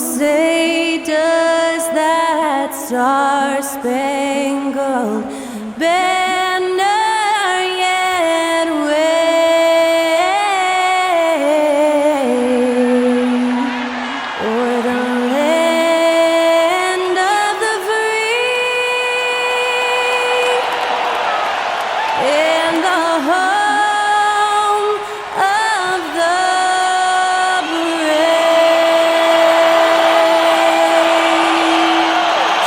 say does that star-spangled banner yet wave o'er the land of the free and the home of the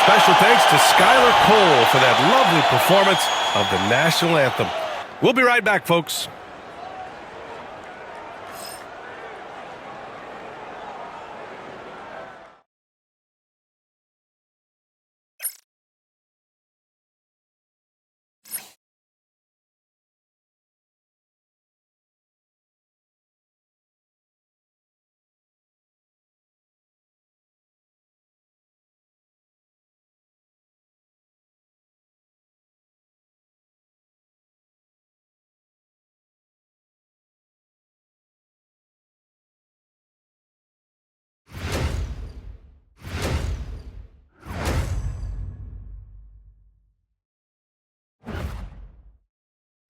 Special thanks to Skylar Cole for that lovely performance of the national anthem. We'll be right back, folks.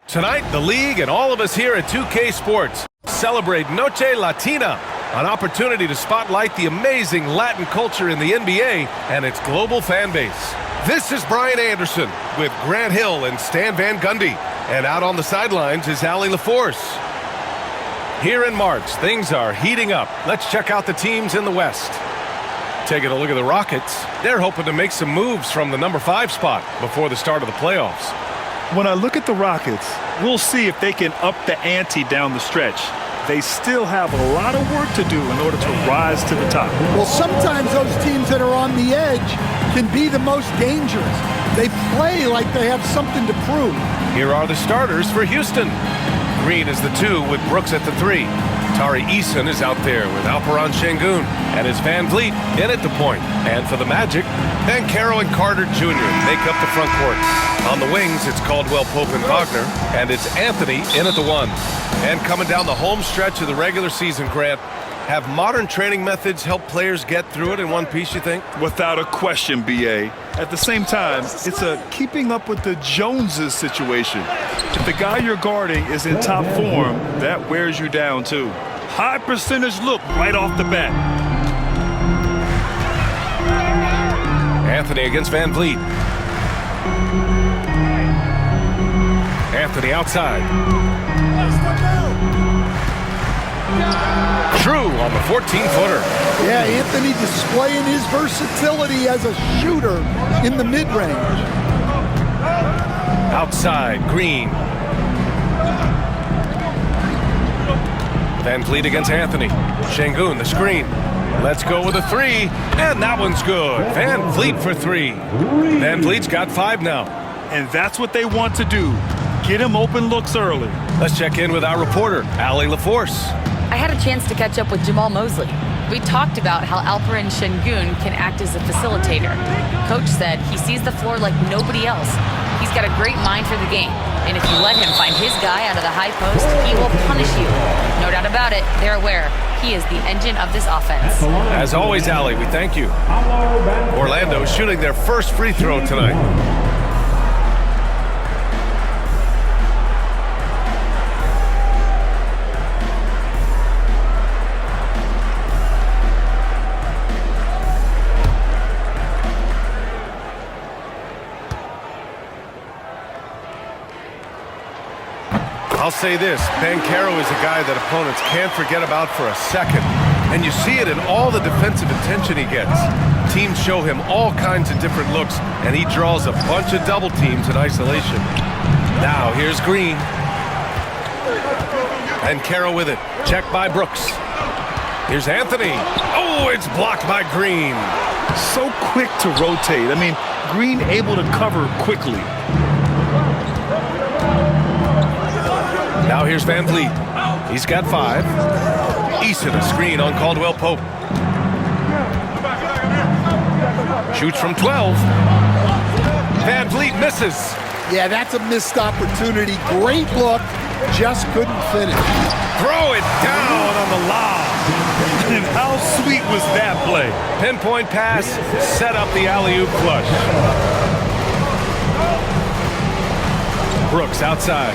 Tonight, the league and all of us here at 2K Sports celebrate Noche Latina, an opportunity to spotlight the amazing Latin culture in the NBA and its global fan base. This is Brian Anderson with Grant Hill and Stan Van Gundy, and out on the sidelines is Allie LaForce. Here in March, things are heating up. Let's check out the teams in the West. Taking a look at the Rockets, they're hoping to make some moves from the number 5 spot before the start of the playoffs. When I look at the Rockets, we'll see if they can up the ante down the stretch. They still have a lot of work to do in order to rise to the top. Well, sometimes those teams that are on the edge can be the most dangerous. They play like they have something to prove. Here are the starters for Houston. Green is the 2 with Brooks at the 3. Tari Eason is out there with Alperen Şengün, and it's Van Vliet in at the point. And for the Magic, Banchero and Carter Jr. make up the front court. On the wings, it's Caldwell Pope and Wagner, and it's Anthony in at the 1. And coming down the home stretch of the regular season, Grant, have modern training methods helped players get through it in one piece, you think? Without a question, B.A. At the same time, it's a keeping up with the Joneses situation. If the guy you're guarding is in top form, that wears you down too. High percentage look right off the bat. Anthony against Van Vliet. Anthony outside. Drew on the 14-footer. Yeah, Anthony displaying his versatility as a shooter in the mid-range. Outside, Green. Van Vliet against Anthony. Şengün, the screen. Let's go with a 3, and that one's good. Van Vliet for 3. Van Vliet's got 5 now. And that's what they want to do. Get him open looks early. Let's check in with our reporter, Allie LaForce. I had a chance to catch up with Jamal Mosley. We talked about how Alperen Şengün can act as a facilitator. Coach said he sees the floor like nobody else. He's got a great mind for the game. And if you let him find his guy out of the high post, he will punish you. No doubt about it, they're aware. He is the engine of this offense. As always, Allie, we thank you. Orlando shooting their first free throw tonight. I'll say this, Banchero is a guy that opponents can't forget about for a second. And you see it in all the defensive attention he gets. Teams show him all kinds of different looks, and he draws a bunch of double teams in isolation. Now, here's Green. Banchero with it. Checked by Brooks. Here's Anthony. Oh, it's blocked by Green. So quick to rotate. I mean, Green able to cover quickly. Now here's Van Vliet. He's got 5. Eason, a screen on Caldwell Pope. Shoots from 12. Van Vliet misses. Yeah, that's a missed opportunity. Great look, just couldn't finish. Throw it down on the lob. And how sweet was that play? Pinpoint pass, set up the alley-oop flush. Brooks outside.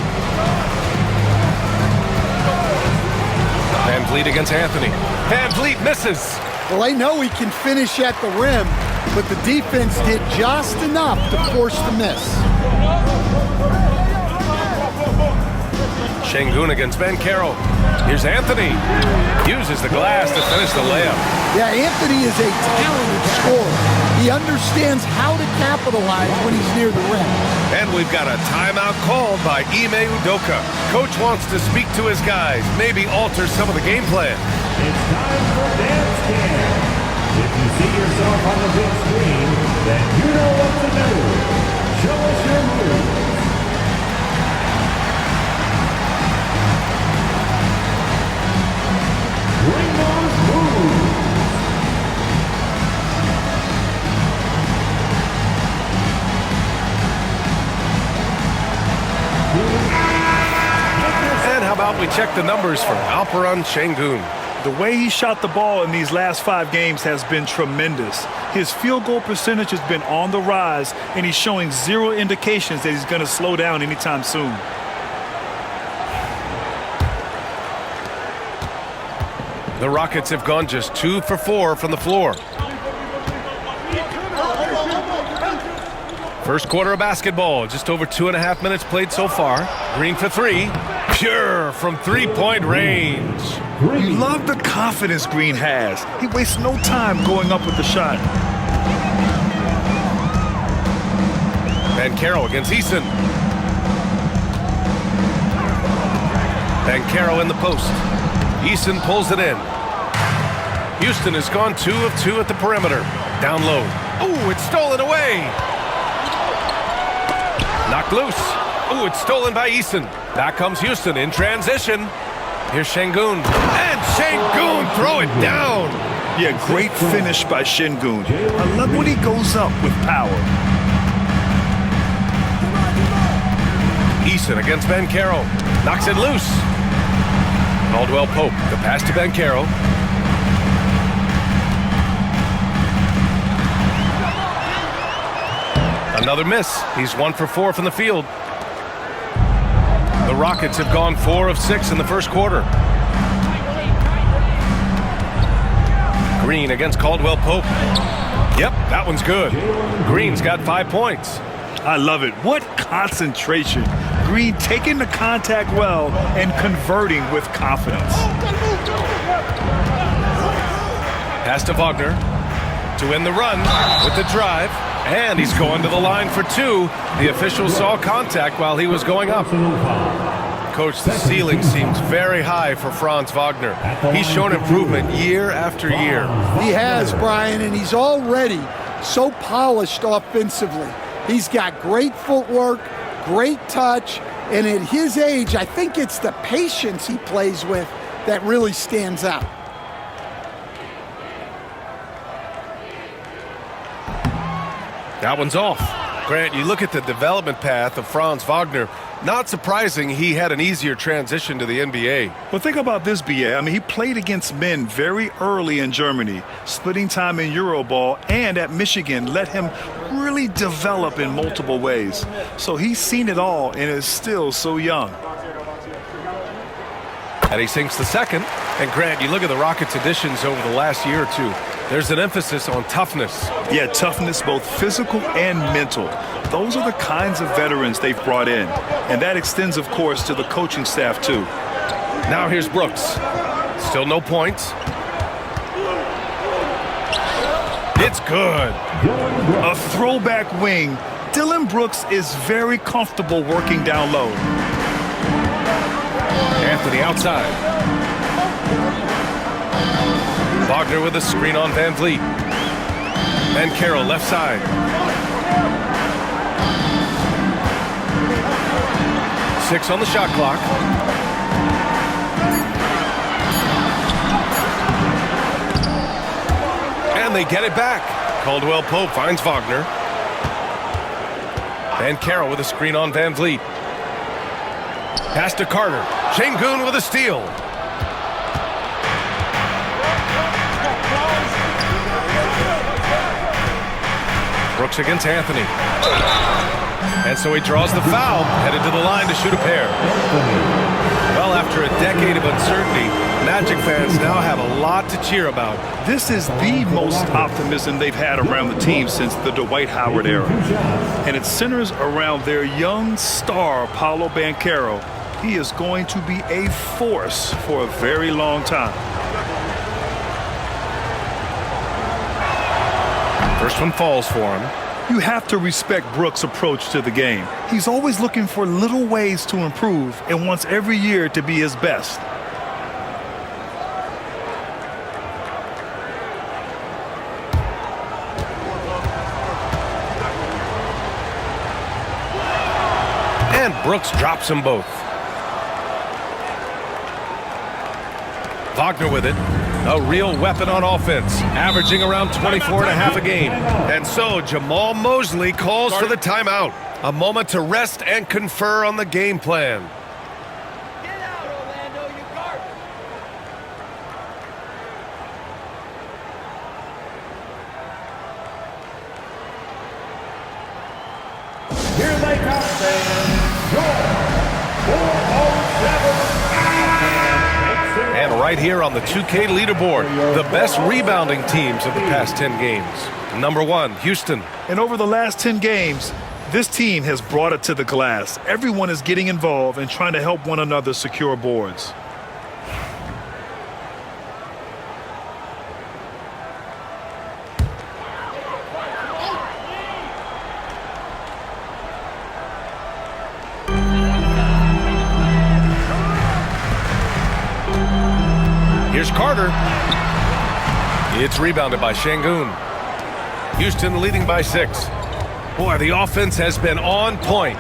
Van Vliet against Anthony. Van Vliet misses. Well, I know he can finish at the rim, but the defense did just enough to force the miss. Şengün against Ben Carroll. Here's Anthony. Uses the glass to finish the layup. Yeah, Anthony is a talented scorer. He understands how to capitalize when he's near the rim. And we've got a timeout called by Ime Udoka. Coach wants to speak to his guys, maybe alter some of the game plan. It's time for dance camp. If you see yourself on the big screen, then you know what to do. Show us your moves. Bring those moves. And how about we check the numbers for Alperen Şengün? The way he shot the ball in these last 5 games has been tremendous. His field goal percentage has been on the rise, and he's showing zero indications that he's going to slow down anytime soon. The Rockets have gone just 2 for 4 from the floor. First quarter of basketball, just over 2.5 minutes played so far. Green for 3, pure from three-point range. You love the confidence Green has. He wastes no time going up with the shot. Van Carroll against Eason. Van Carroll in the post. Eason pulls it in. Houston has gone 2 of 2 at the perimeter. Down low. Ooh, it's stolen away. Knocked loose. Ooh, it's stolen by Eason. Back comes Houston in transition. Here's Şengün. And Şengün throw it down. Yeah, great finish by Şengün. I love when he goes up with power. Eason against Ben Carroll. Knocks it loose. Caldwell Pope, the pass to Ben Carroll. Another miss. He's 1 for 4 from the field. The Rockets have gone 4 of 6 in the first quarter. Green against Caldwell Pope. Yep, that one's good. Green's got 5 points. I love it. What concentration. Green taking the contact well and converting with confidence. Pass to Wagner to win the run with the drive. And he's going to the line for 2. The official saw contact while he was going up. Coach, the ceiling seems very high for Franz Wagner. He's shown improvement year after year. He has, Brian, and he's already so polished offensively. He's got great footwork, great touch, and at his age, I think it's the patience he plays with that really stands out. That one's off. Grant, you look at the development path of Franz Wagner, not surprising he had an easier transition to the NBA. But think about this, BA. I mean, he played against men very early in Germany, splitting time in Euroball, and at Michigan let him really develop in multiple ways. So he's seen it all and is still so young. And he sinks the second. And Grant, you look at the Rockets' additions over the last year or 2. There's an emphasis on toughness. Yeah, toughness, both physical and mental. Those are the kinds of veterans they've brought in. And that extends, of course, to the coaching staff, too. Now here's Brooks. Still no points. It's good. A throwback wing. Dillon Brooks is very comfortable working down low. Anthony outside. Wagner with a screen on Van Vliet. Van Carroll left side. Six on the shot clock. And they get it back. Caldwell Pope finds Wagner. Van Carroll with a screen on Van Vliet. Pass to Carter. Şengün with a steal. Brooks against Anthony. And so he draws the foul, headed to the line to shoot a pair. Well, after a decade of uncertainty, Magic fans now have a lot to cheer about. This is the most optimism they've had around the team since the Dwight Howard era. And it centers around their young star, Paolo Banchero. He is going to be a force for a very long time. First one falls for him. You have to respect Brooks' approach to the game. He's always looking for little ways to improve and wants every year to be his best. And Brooks drops them both. Wagner with it. A real weapon on offense, averaging around 24 and a half a game. And so Jamal Mosley calls for the timeout. A moment to rest and confer on the game plan. Get out, Orlando, you garbage. Here they come, fans. Your 407. And right here on the 2K leaderboard, the best rebounding teams of the past 10 games. Number 1, Houston. And over the last 10 games, this team has brought it to the glass. Everyone is getting involved and trying to help one another secure boards. Here's Carter. It's rebounded by Şengün. Houston leading by 6. Boy, the offense has been on point.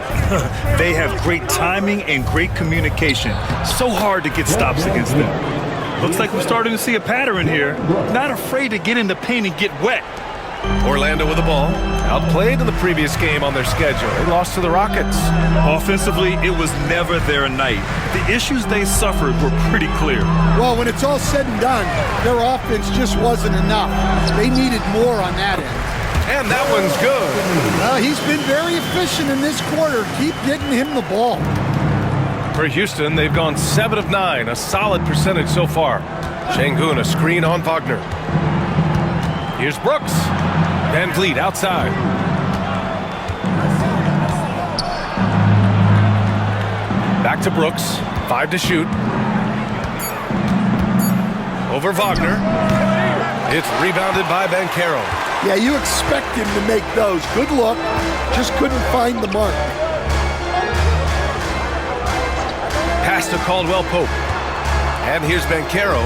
They have great timing and great communication. So hard to get stops against them. Looks like we're starting to see a pattern here. Not afraid to get in the paint and get wet. Orlando with the ball. Outplayed in the previous game on their schedule. They lost to the Rockets. Offensively, it was never their night. The issues they suffered were pretty clear. Well, when it's all said and done, their offense just wasn't enough. They needed more on that end. And that one's good. He's been very efficient in this quarter. Keep getting him the ball. For Houston, they've gone 7 of 9, a solid percentage so far. Şengün, a screen on Wagner. Here's Brooks. Van Vliet outside. Back to Brooks. 5 to shoot. Over Wagner. It's rebounded by Banchero. Yeah, you expect him to make those. Good look. Just couldn't find the mark. Pass to Caldwell-Pope. And here's Banchero.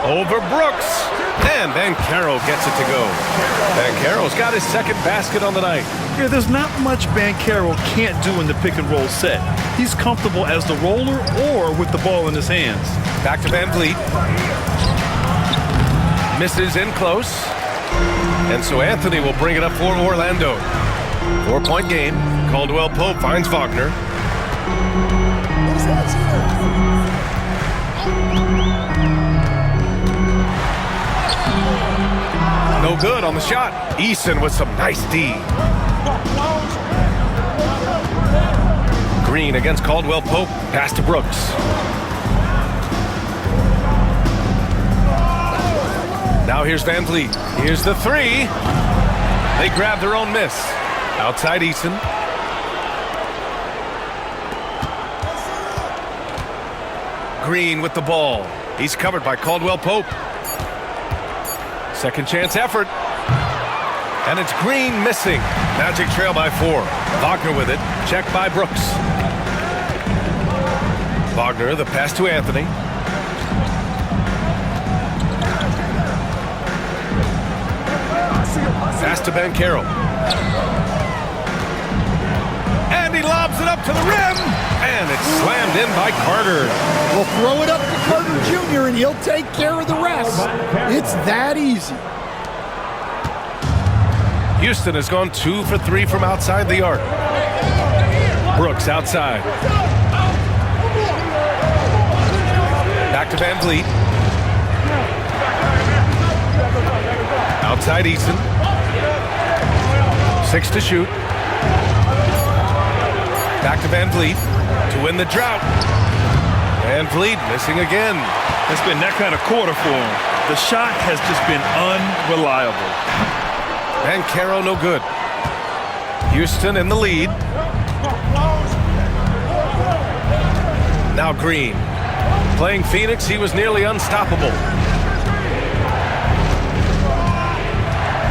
Over Brooks. And Banchero gets it to go. Banchero's got his second basket on the night. Yeah, there's not much Banchero can't do in the pick-and-roll set. He's comfortable as the roller or with the ball in his hands. Back to Van Vliet. Misses in close. And so Anthony will bring it up for Orlando. 4-point game. Caldwell-Pope finds Wagner. No good on the shot. Eason with some nice D. Green against Caldwell-Pope. Pass to Brooks. Now here's Van Vliet. Here's the 3. They grab their own miss. Outside Eason. Green with the ball. He's covered by Caldwell-Pope. Second chance effort. And it's Green missing. Magic trail by 4. Wagner with it. Checked by Brooks. Wagner, the pass to Anthony. Pass to Banchero. And he lobs it up to the rim. And it's slammed in by Carter. Well, throw it up to Carter Jr. and he'll take care of the rest. It's that easy. Houston has gone 2 for 3 from outside the arc. Brooks outside. Back to Van Vliet. Outside Eason. 6 to shoot. Back to Van Vliet to win the drought. Van Vliet missing again. It's been that kind of quarter for him. The shot has just been unreliable. Banchero no good. Houston in the lead. Now Green. Playing Phoenix, he was nearly unstoppable.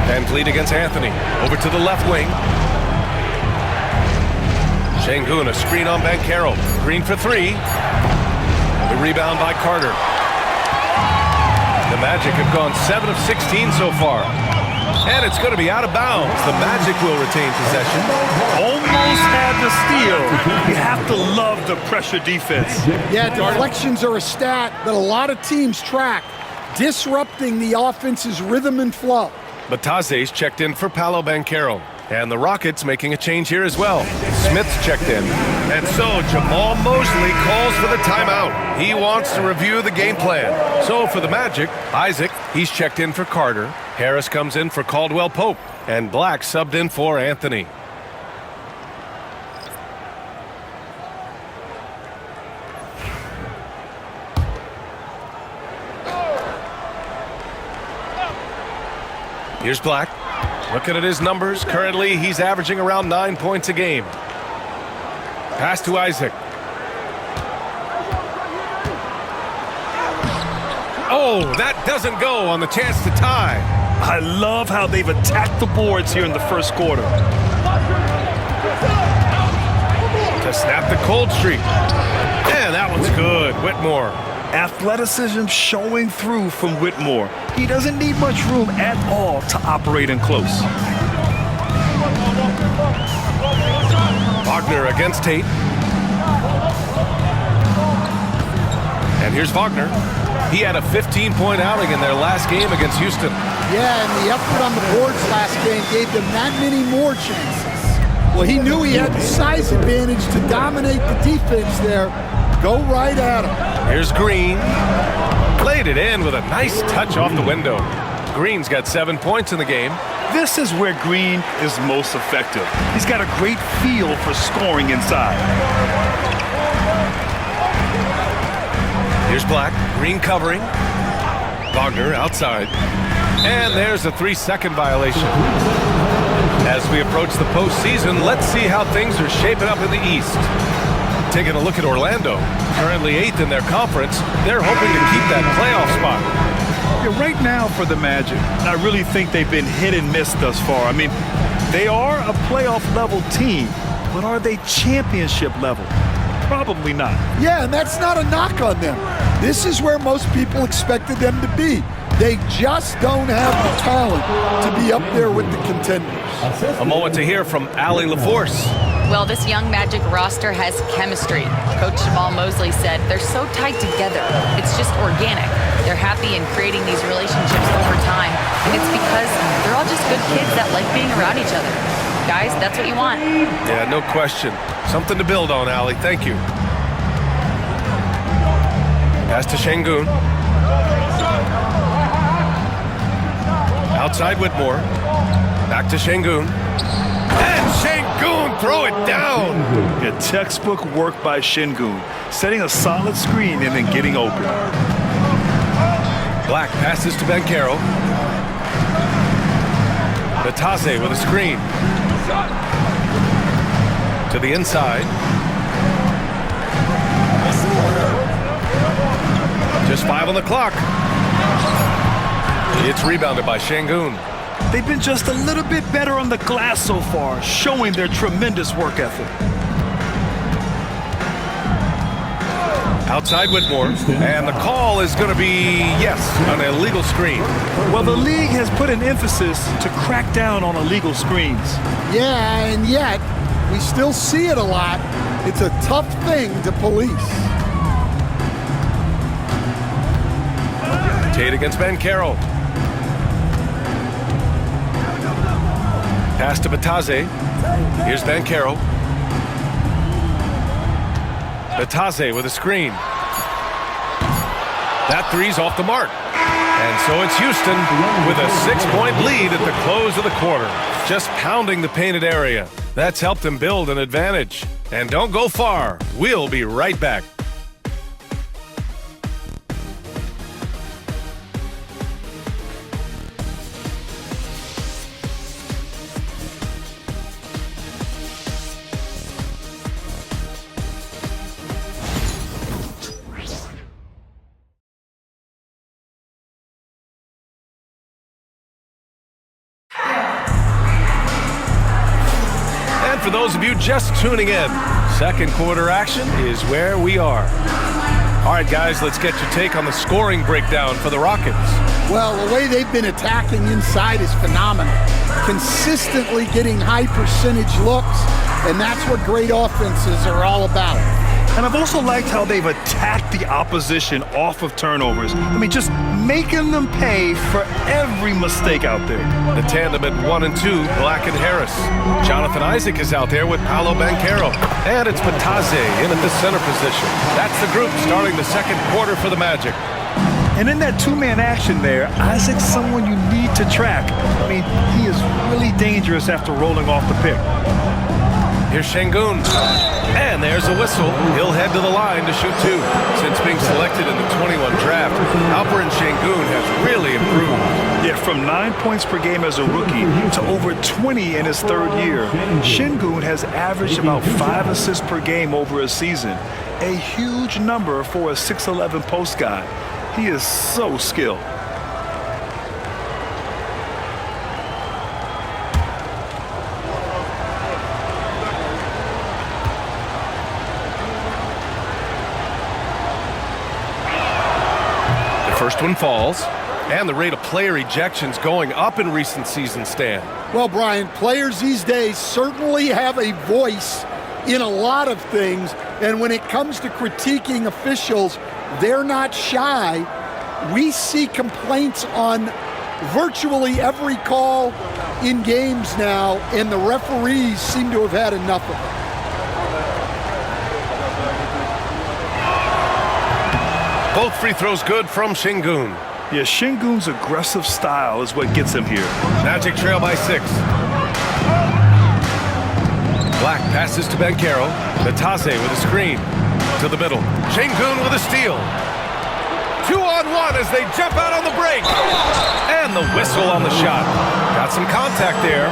Van Vliet against Anthony. Over to the left wing. Şengün, a screen on Banchero. Green for 3. The rebound by Carter. The Magic have gone 7 of 16 so far. And it's going to be out of bounds. The Magic will retain possession. Almost had the steal. You have to love the pressure defense. Yeah, deflections are a stat that a lot of teams track, disrupting the offense's rhythm and flow. Bataze's checked in for Paolo Banchero. And the Rockets making a change here as well. Smith's checked in. And so Jamal Mosley calls for the timeout. He wants to review the game plan. So for the Magic, Isaac, he's checked in for Carter. Harris comes in for Caldwell Pope. And Black subbed in for Anthony. Here's Black. Looking at his numbers, currently he's averaging around 9 points a game. Pass to Isaac. Oh, that doesn't go on the chance to tie. I love how they've attacked the boards here in the first quarter. To snap the cold streak. And that one's good. Whitmore. Athleticism showing through from Whitmore. He doesn't need much room at all to operate in close. Wagner against Tate. And here's Wagner. He had a 15-point outing in their last game against Houston. Yeah, and the effort on the boards last game gave them that many more chances. Well, he knew he had the size advantage to dominate the defense there. Go right at him. Here's Green. Played it in with a nice touch off the window. Green's got 7 points in the game. This is where Green is most effective. He's got a great feel for scoring inside. Here's Black. Green covering. Wagner outside. And there's a 3-second violation. As we approach the postseason, let's see how things are shaping up in the East. Taking a look at Orlando, currently 8th in their conference. They're hoping to keep that playoff spot. Yeah, right now for the Magic, I really think they've been hit and miss thus far. I mean, they are a playoff-level team, but are they championship level? Probably not. Yeah, and that's not a knock on them. This is where most people expected them to be. They just don't have the talent to be up there with the contenders. A moment to hear from Allie LaForce. Well, this young Magic roster has chemistry. Coach Jamal Mosley said they're so tight together. It's just organic. They're happy in creating these relationships over time. And it's because they're all just good kids that like being around each other. Guys, that's what you want. Yeah, no question. Something to build on, Allie. Thank you. Pass to Şengün. Outside Whitmore. Back to Şengün. And Şengün throw it down. A textbook work by Şengün, setting a solid screen and then getting open. Black passes to Banchero. Bataze with a screen. To the inside. Just 5 on the clock. It's rebounded by Şengün. They've been just a little bit better on the glass so far, showing their tremendous work ethic. Outside Whitmore, and the call is going to be, yes, an illegal screen. Well, the league has put an emphasis to crack down on illegal screens. Yeah, and yet, we still see it a lot. It's a tough thing to police. Tate against Banchero. Pass to Bataze. Here's Banchero. Bataze with a screen. That three's off the mark. And so it's Houston with a 6-point lead at the close of the quarter. Just pounding the painted area. That's helped them build an advantage. And don't go far. We'll be right back. For those of you just tuning in, second quarter action is where we are. All right, guys, let's get your take on the scoring breakdown for the Rockets. Well, the way they've been attacking inside is phenomenal. Consistently getting high percentage looks, and that's what great offenses are all about. And I've also liked how they've attacked the opposition off of turnovers. I mean, just making them pay for every mistake out there. The tandem at 1 and 2, Black and Harris. Jonathan Isaac is out there with Paolo Banchero. And it's Pataze in at the center position. That's the group starting the second quarter for the Magic. And in that two-man action there, Isaac's someone you need to track. I mean, he is really dangerous after rolling off the pick. Here's Şengün. And there's a whistle. He'll head to the line to shoot 2. Since being selected in the 21 draft, Alperen Şengün has really improved. Yeah, from 9 points per game as a rookie to over 20 in his third year. Şengün has averaged about 5 assists per game over a season. A huge number for a 6'11 post guy. He is so skilled. First one falls, and the rate of player ejections going up in recent seasons, Stan. Well, Brian, players these days certainly have a voice in a lot of things, and when it comes to critiquing officials, they're not shy. We see complaints on virtually every call in games now, and the referees seem to have had enough of it. Both free throws good from Şengün. Yeah, Şengün's aggressive style is what gets him here. Magic trail by 6. Black passes to Banchero. Pataze with a screen. To the middle. Şengün with a steal. 2-on-1 as they jump out on the break. And the whistle on the shot. Got some contact there.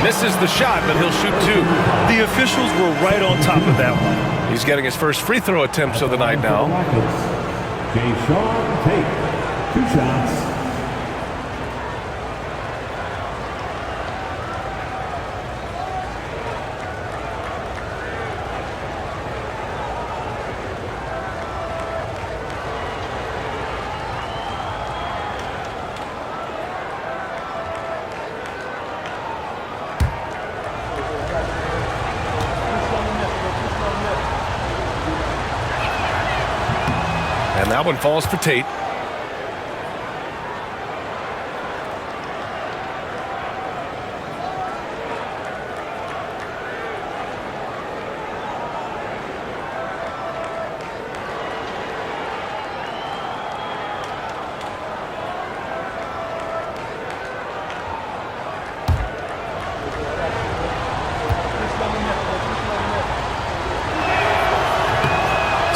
Misses the shot, but he'll shoot 2. The officials were right on top of that one. He's getting his first free throw attempts of the night now. Jason Tate, 2 shots. And that one falls for Tate.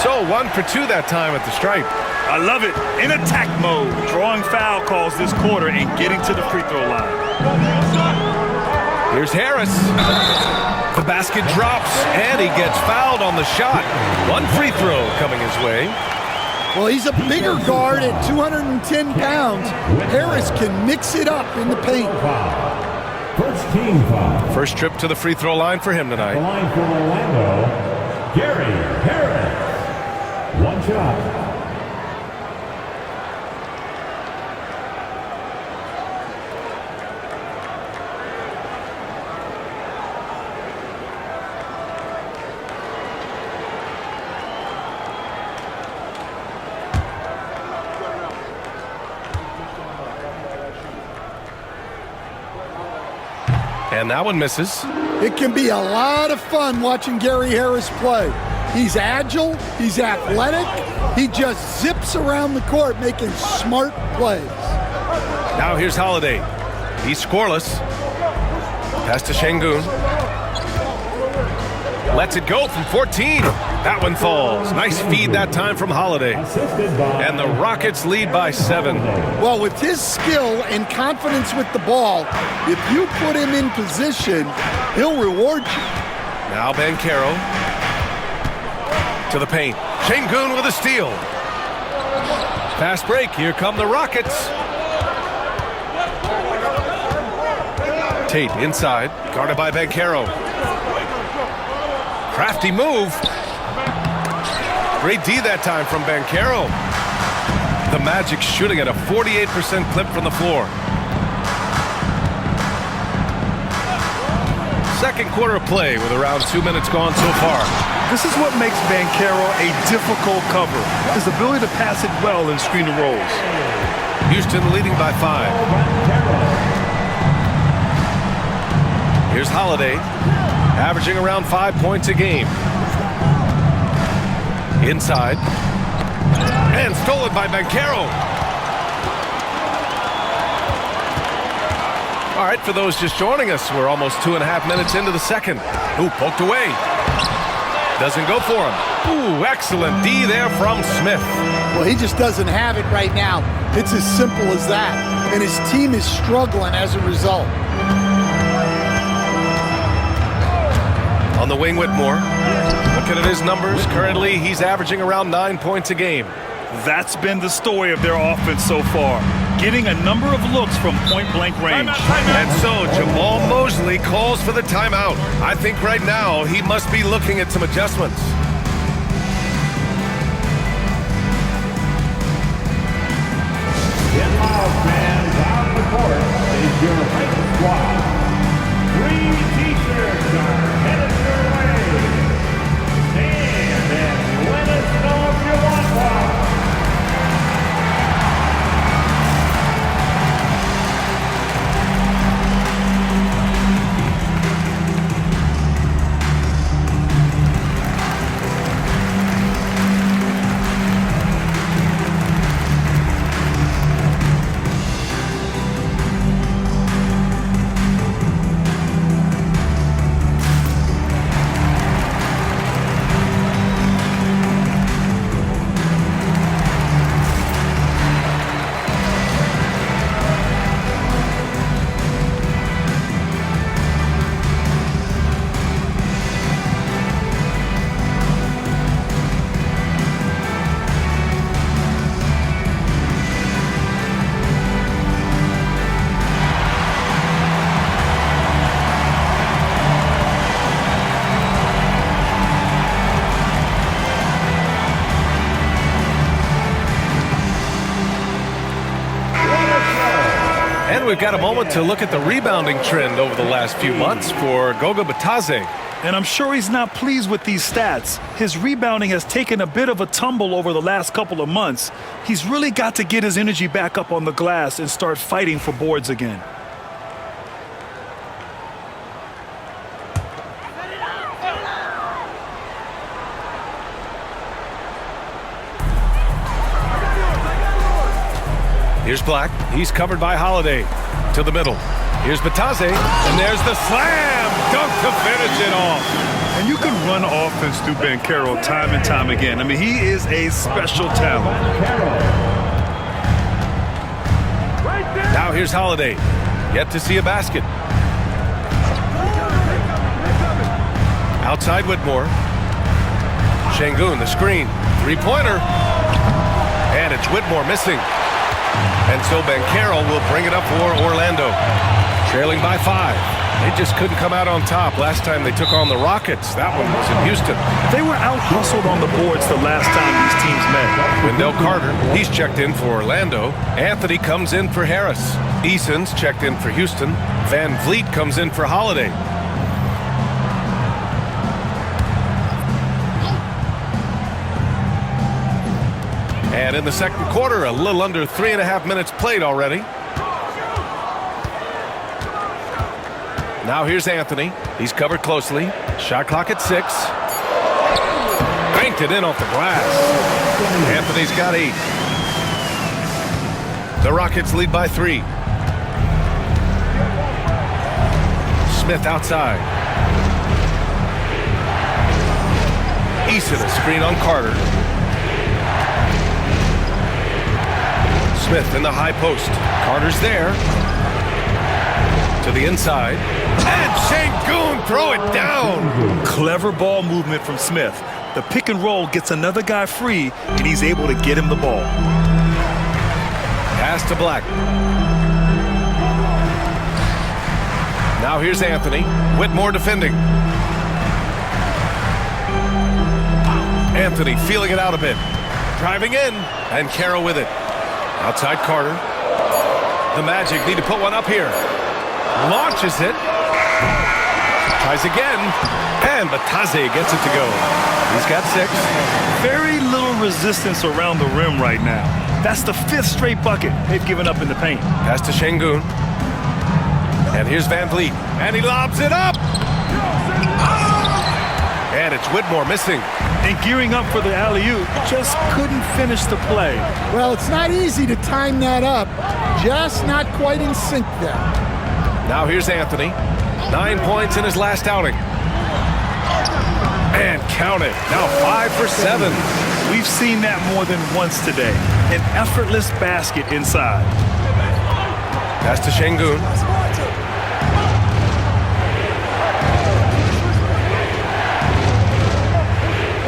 So 1 for 2 that time at the stripe. I love it. In attack mode, drawing foul calls this quarter and getting to the free throw line. Here's Harris. The basket drops, and he gets fouled on the shot. 1 free throw coming his way. Well, he's a bigger guard at 210 pounds. Harris can mix it up in the paint. First team foul. First trip to the free throw line for him The tonight. line for Orlando, Gary Harris. 1 shot. And that one misses. It can be a lot of fun watching Gary Harris play. He's agile, he's athletic, he just zips around the court making smart plays. Now here's Holiday. He's scoreless. Pass to Şengün. Lets it go from 14. That one falls. Nice feed that time from Holiday. And the Rockets lead by 7. Well, with his skill and confidence with the ball, if you put him in position, he'll reward you. Now Banchero to the paint. Şengün with a steal. Fast break. Here come the Rockets. Tate inside, guarded by Banchero. Crafty move. Great D that time from Banchero. The Magic shooting at a 48% clip from the floor. Second quarter of play with around 2 minutes gone so far. This is what makes Banchero a difficult cover. His ability to pass it well and screen the rolls. Houston leading by 5. Here's Holiday, averaging around 5 points a game. Inside. And stolen by Banchero. All right, for those just joining us, we're almost 2.5 minutes into the second. Ooh, poked away. Doesn't go for him. Ooh, excellent D there from Smith. Well, he just doesn't have it right now. It's as simple as that. And his team is struggling as a result. On the wing, Whitmore. Looking at his numbers, currently he's averaging around 9 points a game. That's been the story of their offense so far. Getting a number of looks from point-blank range. And so Jamal Mosley calls for the timeout. I think right now he must be looking at some adjustments. Get loud, fans. On the court is your right squad. 3 t-shirts are headed your way. Stand and let us know if you want one. And we've got a moment to look at the rebounding trend over the last few months for Goga Bitadze. And I'm sure he's not pleased with these stats. His rebounding has taken a bit of a tumble over the last couple of months. He's really got to get his energy back up on the glass and start fighting for boards again. Here's Black. He's covered by Holiday. To the middle. Here's Bitadze. And there's the slam. Dunk to finish it off. And you can run offense through Banchero time and time again. I mean, he is a special talent. Now here's Holiday. Yet to see a basket. Outside Whitmore. Şengün, the screen. Three-pointer. And it's Whitmore missing. And so Banchero will bring it up for Orlando. Trailing by 5. They just couldn't come out on top last time they took on the Rockets. That one was in Houston. They were out-hustled on the boards the last time these teams met. Wendell Carter, he's checked in for Orlando. Anthony comes in for Harris. Eason's checked in for Houston. Van Vliet comes in for Holiday. And in the second quarter, a little under 3.5 minutes played already. Now here's Anthony. He's covered closely. Shot clock at 6. banked it in off the glass. Anthony's got 8. The Rockets lead by 3. Smith outside. Eason a screen on Carter. Smith in the high post. Carter's there. To the inside. And Şengün throw it down. Clever ball movement from Smith. The pick and roll gets another guy free, and he's able to get him the ball. Pass to Black. Now here's Anthony. Whitmore defending. Anthony feeling it out a bit. Driving in. And Carroll with it. Outside Carter. The Magic need to put one up here. Launches it. Tries again. And Batase gets it to go. He's got 6. Very little resistance around the rim right now. That's the 5th straight bucket they've given up in the paint. Pass to Şengün. And here's Van Vliet. And he lobs it up. And it's Whitmore missing. And gearing up for the alley-oop, just couldn't finish the play. Well, it's not easy to time that up. Just not quite in sync there. Now here's Anthony. 9 points in his last outing. And count it. Now 5 for 7. We've seen that more than once today. An effortless basket inside. Pass to Şengün.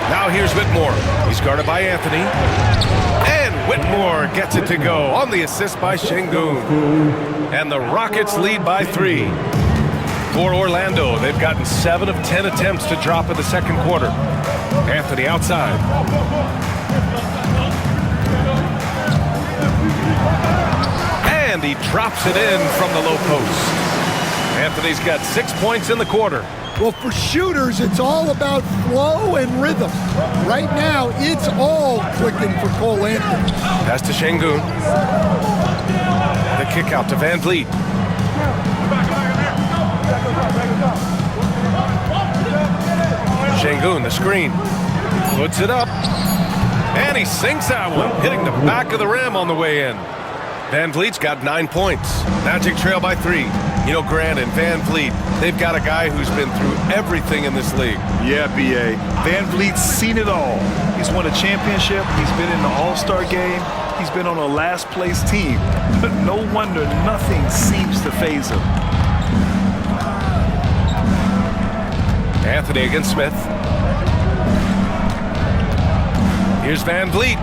Now here's Whitmore. He's guarded by Anthony. And Whitmore gets it to go on the assist by Şengün. And the Rockets lead by 3. For Orlando, they've gotten 7 of 10 attempts to drop in the second quarter. Anthony outside. And he drops it in from the low post. Anthony's got 6 points in the quarter. Well, for shooters, it's all about flow and rhythm. Right now, it's all clicking for Cole Anthony. Pass to Şengün. The kick out to Van Vliet. Şengün, the screen. Puts it up. And he sinks that one, hitting the back of the rim on the way in. Van Vliet's got 9 points. Magic trail by 3. You know, Grant and Van Vliet, they've got a guy who's been through everything in this league. Yeah, B.A. Van Vliet's seen it all. He's won a championship. He's been in the All-Star game. He's been on a last-place team. But no wonder nothing seems to faze him. Anthony against Smith. Here's Van Vliet.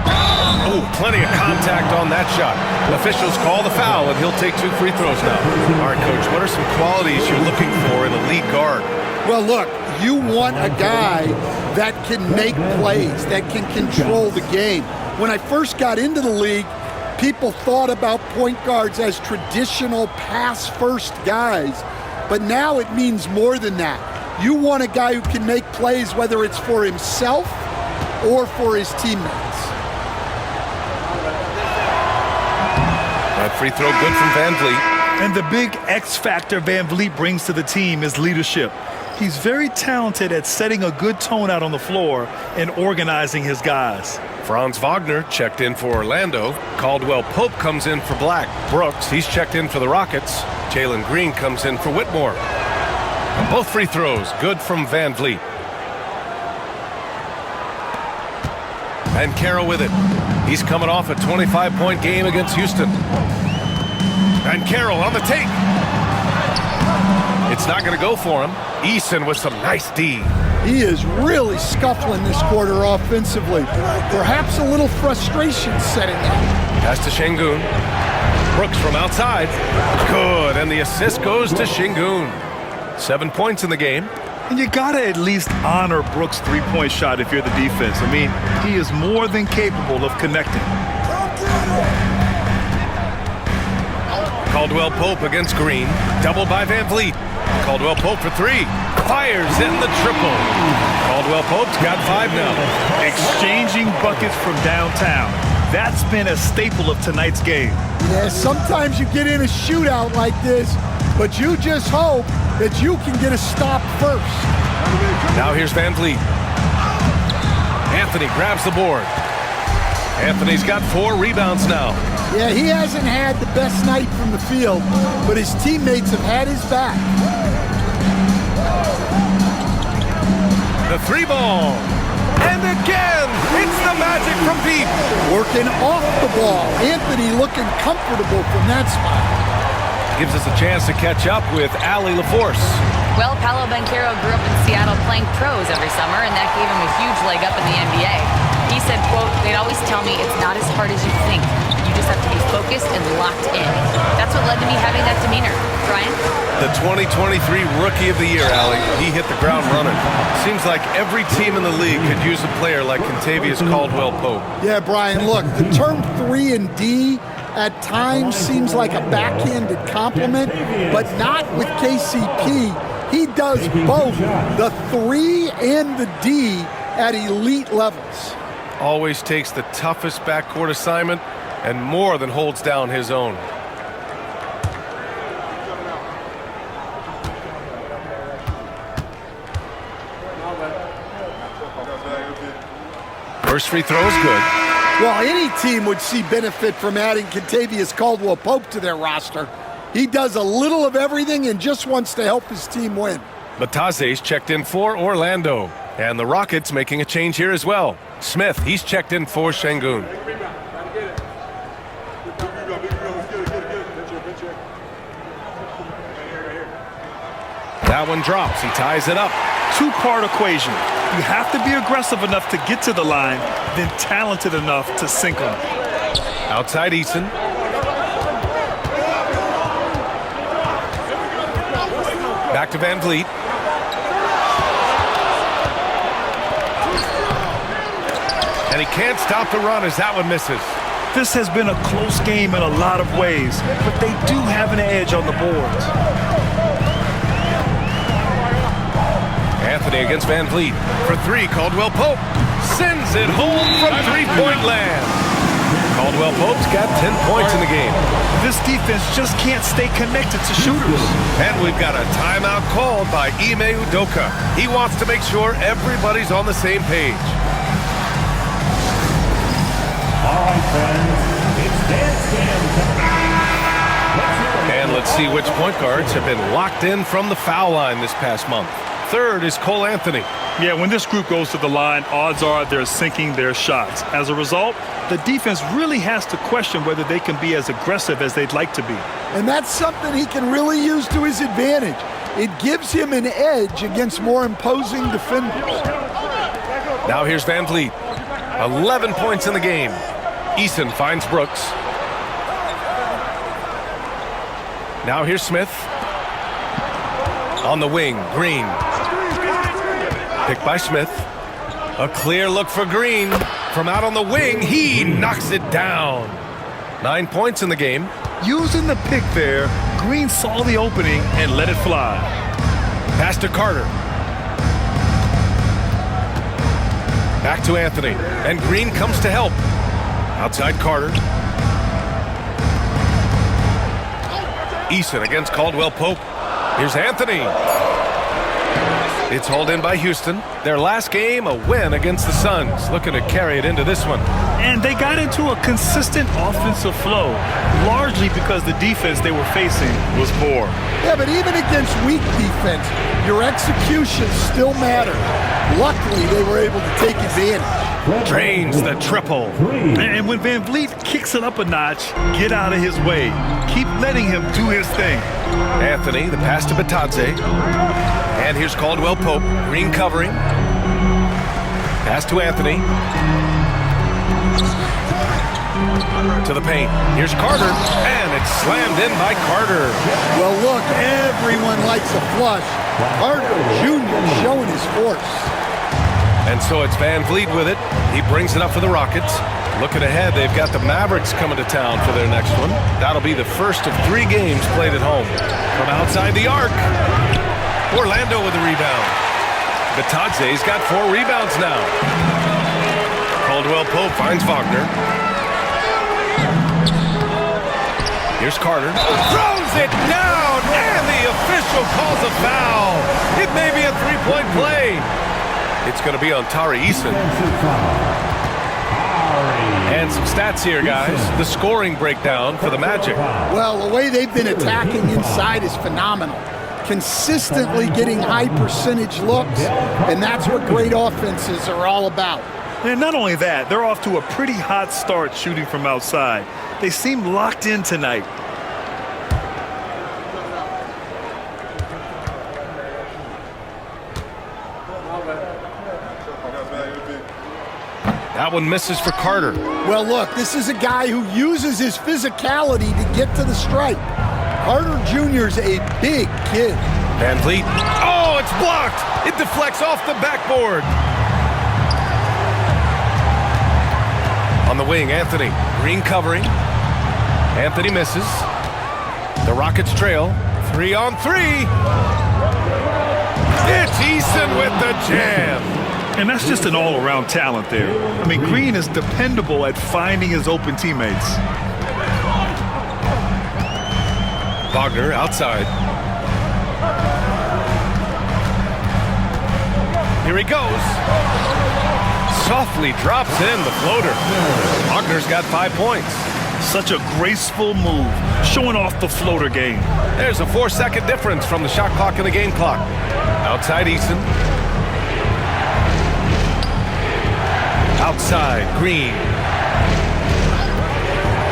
Oh, plenty of contact on that shot. Officials call the foul, and he'll take 2 free throws now. All right, Coach, what are some qualities you're looking for in a lead guard? Well, look, you want a guy that can make plays, that can control the game. When I first got into the league, people thought about point guards as traditional pass-first guys, but now it means more than that. You want a guy who can make plays, whether it's for himself or for his teammates. That free throw good from Van Vliet. And the big X factor Van Vliet brings to the team is leadership. He's very talented at setting a good tone out on the floor and organizing his guys. Franz Wagner checked in for Orlando. Caldwell Pope comes in for Black. Brooks, he's checked in for the Rockets. Jalen Green comes in for Whitmore. And both free throws good from Van Vliet. And Carroll with it. He's coming off a 25-point game against Houston. And Carroll on the take. It's not going to go for him. Eason with some nice D. He is really scuffling this quarter offensively. Perhaps a little frustration setting in. Pass to Şengün. Brooks from outside. Good, and the assist goes to Şengün. 7 points in the game. And you gotta at least honor Brooks' three-point shot if you're the defense. I mean, he is more than capable of connecting. Caldwell Pope against Green. Double by Van Vliet. Caldwell Pope for 3. Fires in the triple. Caldwell Pope's got 5 now. Exchanging buckets from downtown. That's been a staple of tonight's game. Yeah, sometimes you get in a shootout like this, but you just hope that you can get a stop first. Now here's Van Vliet. Anthony grabs the board. Anthony's got 4 rebounds now. Yeah, he hasn't had the best night from the field, but his teammates have had his back. The 3-ball. And again, it's the magic from deep. Working off the ball. Anthony looking comfortable from that spot. Gives us a chance to catch up with Allie LaForce. Well, Paolo Banchero grew up in Seattle playing pros every summer, and that gave him a huge leg up in the NBA. He said, quote, "They'd always tell me it's not as hard as you think. You just have to be focused and locked in." That's what led to me having that demeanor. Brian? The 2023 Rookie of the Year, Allie. He hit the ground running. Seems like every team in the league could use a player like Kentavious Caldwell-Pope. Yeah, Brian, look, the term 3 and D at times seems like a backhanded compliment, but not with KCP. He does both the 3 and the D at elite levels. Always takes the toughest backcourt assignment and more than holds down his own. First free throw is good. Well, any team would see benefit from adding Kentavious Caldwell-Pope to their roster. He does a little of everything and just wants to help his team win. Bataze's checked in for Orlando. And the Rockets making a change here as well. Smith, he's checked in for Şengün. That one drops. He ties it up. Two-part equation. You have to be aggressive enough to get to the line, then talented enough to sink them. Outside Eason. Back to Van Vliet. And he can't stop the run as that one misses. This has been a close game in a lot of ways, but they do have an edge on the boards. Anthony against Van Vliet. For 3, Caldwell-Pope sends it home from 3-point land. Caldwell-Pope's got 10 points in the game. This defense just can't stay connected to shooters. And we've got a timeout called by Ime Udoka. He wants to make sure everybody's on the same page. All right, friends, it's dance game time. And let's see which point guards have been locked in from the foul line this past month. Third is Cole Anthony. Yeah, when this group goes to the line, odds are they're sinking their shots. As a result, the defense really has to question whether they can be as aggressive as they'd like to be. And that's something he can really use to his advantage. It gives him an edge against more imposing defenders. Now here's Van Vliet. 11 points in the game. Eason finds Brooks. Now here's Smith. On the wing, Green. Picked by Smith. A clear look for Green. From out on the wing, he knocks it down. 9 points in the game. Using the pick there, Green saw the opening and let it fly. Pass to Carter. Back to Anthony. And Green comes to help. Outside Carter. Eason against Caldwell-Pope. Here's Anthony. It's hauled in by Houston. Their last game, a win against the Suns. Looking to carry it into this one. And they got into a consistent offensive flow, largely because the defense they were facing was poor. Yeah, but even against weak defense, your execution still matters. Luckily, they were able to take advantage. Drains the triple. And when Van Vliet kicks it up a notch, get out of his way. Keep letting him do his thing. Anthony, the pass to Bataze. And here's Caldwell-Pope. Green covering. Pass to Anthony. To the paint. Here's Carter. And it's slammed in by Carter. Well, look, everyone likes a flush. Carter Jr. showing his force. And so it's Van Vliet with it. He brings it up for the Rockets. Looking ahead, they've got the Mavericks coming to town for their next one. That'll be the first of 3 games played at home. From outside the arc, Orlando with the rebound. Bataze's got 4 rebounds now. Caldwell-Pope finds Wagner. Here's Carter. Throws it down, and the official calls a foul. It may be a 3-point play. It's going to be on Tari Eason. And some stats here, guys. The scoring breakdown for the Magic. Well, the way they've been attacking inside is phenomenal. Consistently getting high percentage looks, and that's what great offenses are all about. And not only that, they're off to a pretty hot start shooting from outside. They seem locked in tonight. That one misses for Carter. Well, look, this is a guy who uses his physicality to get to the stripe. Carter Jr.'s a big kid. Van Vliet. Oh, it's blocked. It deflects off the backboard. On the wing, Anthony. Green covering. Anthony misses. The Rockets trail. 3-on-3. It's Eason with the jam. And that's just an all-around talent there. I mean, Green is dependable at finding his open teammates. Wagner outside. Here he goes. Softly drops in the floater. Wagner's got 5 points. Such a graceful move, showing off the floater game. There's a 4-second difference from the shot clock and the game clock. Outside Eason. Outside, Green.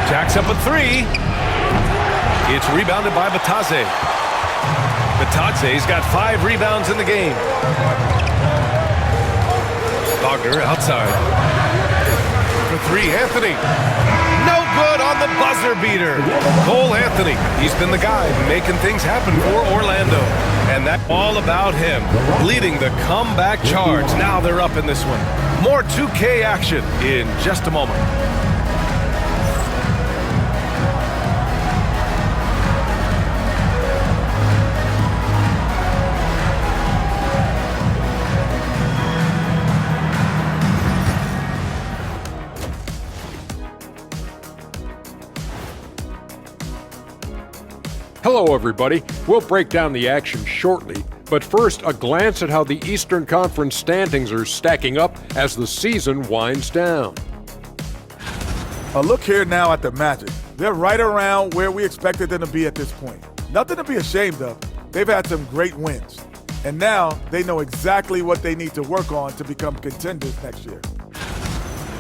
Jacks up a 3. It's rebounded by Batadze. Batadze's got 5 rebounds in the game. Wagner outside. For 3, Anthony. No good on the buzzer beater. Cole Anthony. He's been the guy making things happen for Orlando. And that's all about him, leading the comeback charge. Now they're up in this one. More 2K action in just a moment. Hello, everybody. We'll break down the action shortly, but first, a glance at how the Eastern Conference standings are stacking up as the season winds down. A look here now at the Magic. They're right around where we expected them to be at this point. Nothing to be ashamed of. They've had some great wins. And now they know exactly what they need to work on to become contenders next year.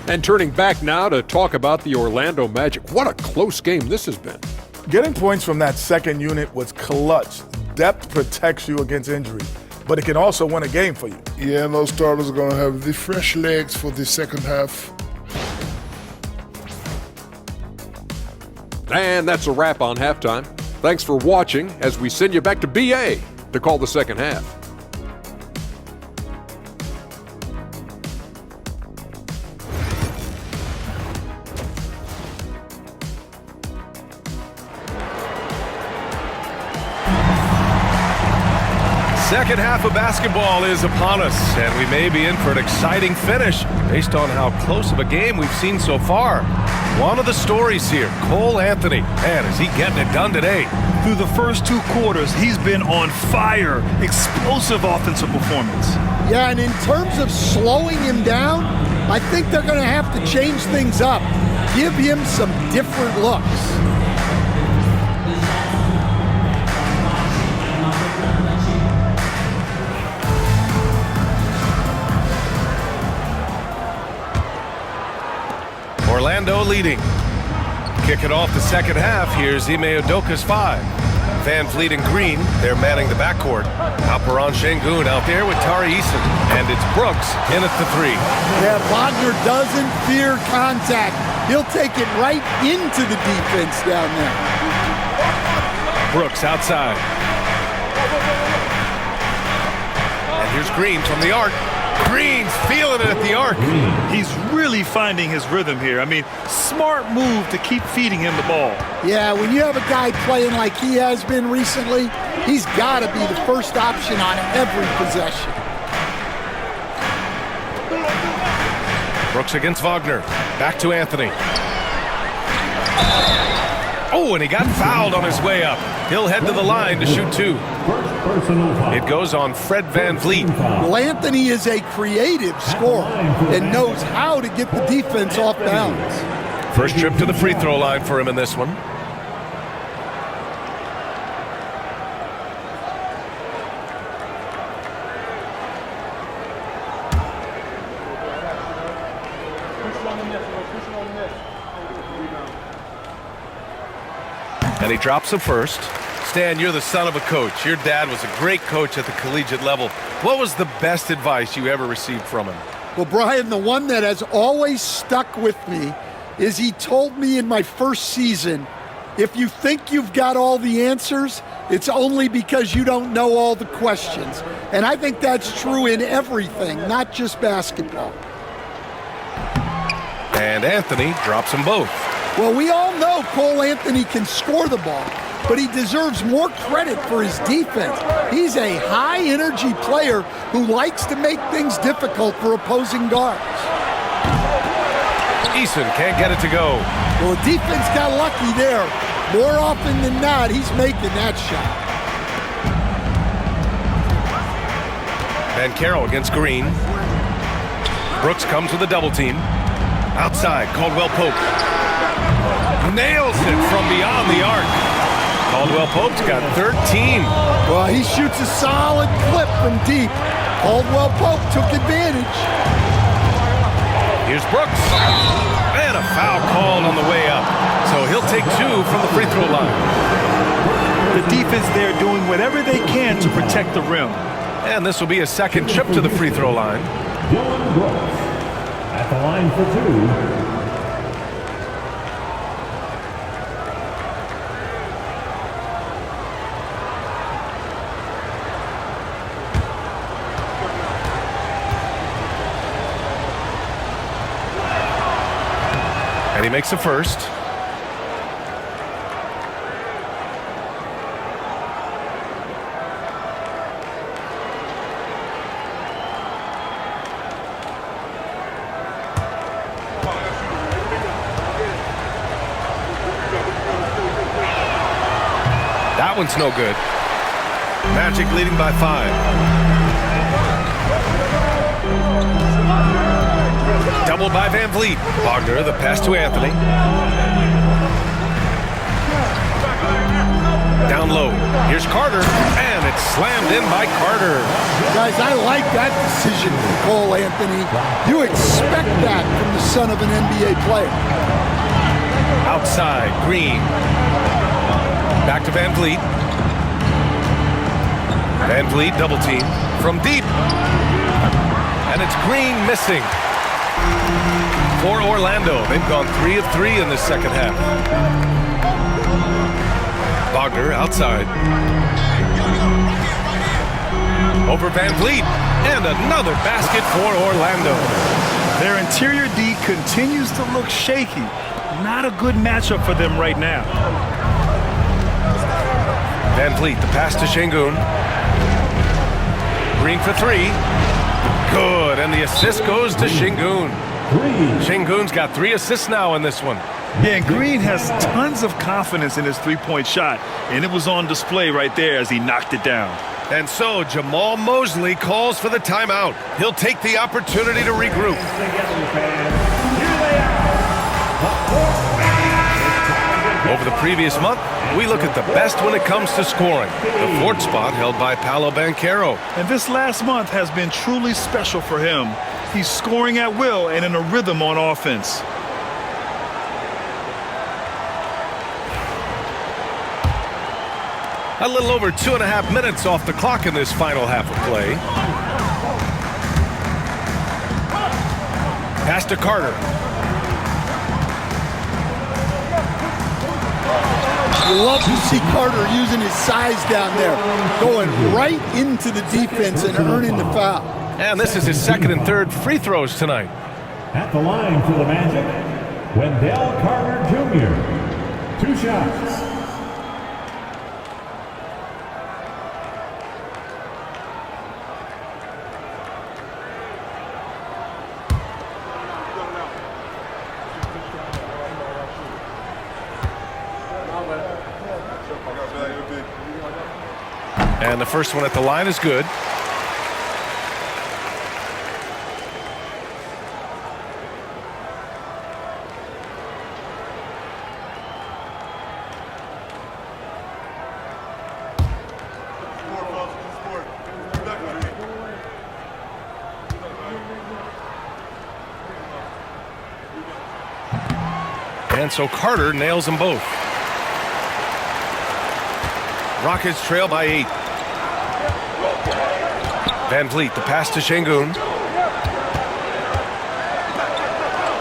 And turning back now to talk about the Orlando Magic. What a close game this has been. Getting points from that second unit was clutch. Depth protects you against injury, but it can also win a game for you. Yeah, and those starters are going to have the fresh legs for the second half. And that's a wrap on halftime. Thanks for watching as we send you back to BA to call the second half. Second half of basketball is upon us, and we may be in for an exciting finish based on how close of a game we've seen so far. One of the stories here, Cole Anthony. Man, is he getting it done today? Through the first 2 quarters, he's been on fire. Explosive offensive performance. Yeah, and in terms of slowing him down, I think they're going to have to change things up. Give him some different looks. Orlando leading. Kick it off the second half. Here's Ime Udoka's 5. Van Vliet and Green, they're manning the backcourt. Alperen Sengun out there with Tari Eason. And it's Brooks in at the 3. Yeah, Wagner doesn't fear contact. He'll take it right into the defense down there. Brooks outside. And here's Green from the arc. Green's feeling it at the arc. He's really finding his rhythm here. I mean, smart move to keep feeding him the ball. Yeah, when you have a guy playing like he has been recently, he's got to be the first option on every possession. Brooks against Wagner. Back to Anthony. Oh, and he got fouled on his way up. He'll head to the line to shoot 2. personal foul. It goes on Fred VanVleet. Well, Anthony is a creative scorer and knows how to get the defense off balance. First trip to the free throw line for him in this one. And he drops the first. Stan, you're the son of a coach. Your dad was a great coach at the collegiate level. What was the best advice you ever received from him? Well, Brian, the one that has always stuck with me is he told me in my first season, if you think you've got all the answers, it's only because you don't know all the questions. And I think that's true in everything, not just basketball. And Anthony drops them both. Well, we all know Cole Anthony can score the ball, but he deserves more credit for his defense. He's a high-energy player who likes to make things difficult for opposing guards. Eason can't get it to go. Well, the defense got lucky there. More often than not, he's making that shot. Banchero against Green. Brooks comes with a double team. Outside, Caldwell Pope. Nails it from beyond the arc. Caldwell Pope's got 13. Well, he shoots a solid clip from deep. Caldwell Pope took advantage. Here's Brooks. And a foul called on the way up. So he'll take two from the free throw line. The defense there doing whatever they can to protect the rim. And this will be a second trip to the free throw line. Dylan Brooks at the line for two. And he makes the first. That one's no good. Magic leading by 5. Doubled by VanVleet. Wagner, the pass to Anthony. Down low. Here's Carter, and it's slammed in by Carter. Guys, I like that decision from Cole Anthony. You expect that from the son of an NBA player. Outside, Green. Back to VanVleet. VanVleet double team from deep. And it's Green missing. For Orlando, they've gone 3 of 3 in the second half. Wagner outside. Over VanVleet, and another basket for Orlando. Their interior D continues to look shaky. Not a good matchup for them right now. VanVleet, the pass to Şengün. Green for 3. Good, and the assist goes to Şengün. Şengün's got 3 assists now in this one. Yeah, and Green has tons of confidence in his three-point shot, and it was on display right there as he knocked it down. And so Jamal Mosley calls for the timeout. He'll take the opportunity to regroup. Over the previous month, we look at the best when it comes to scoring. The 4th spot held by Paolo Banchero. And this last month has been truly special for him. He's scoring at will and in a rhythm on offense. A little over 2.5 minutes off the clock in this final half of play. Pass to Carter. You love to see Carter using his size down there, going right into the defense and earning the foul. And this is his 2nd and 3rd free throws tonight. At the line for the Magic, Wendell Carter Jr. 2 shots. And the first one at the line is good. And so Carter nails them both. Rockets trail by 8. Van Vliet, the pass to Şengün.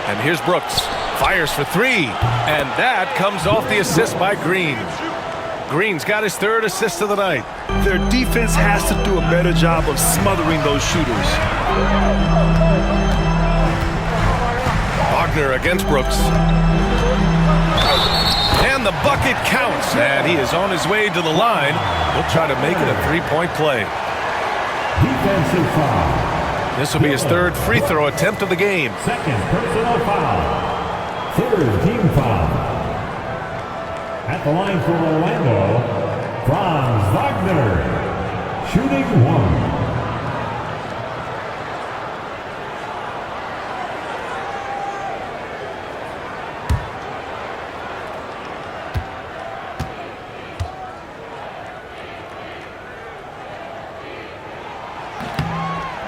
And here's Brooks. Fires for 3. And that comes off the assist by Green. Green's got his 3rd assist of the night. Their defense has to do a better job of smothering those shooters. Wagner against Brooks. And the bucket counts. And he is on his way to the line. He'll try to make it a 3-point play. Defensive foul. This will be his 3rd free throw attempt of the game. 2nd personal foul. 3rd team foul. At the line for Orlando, Franz Wagner, shooting 1.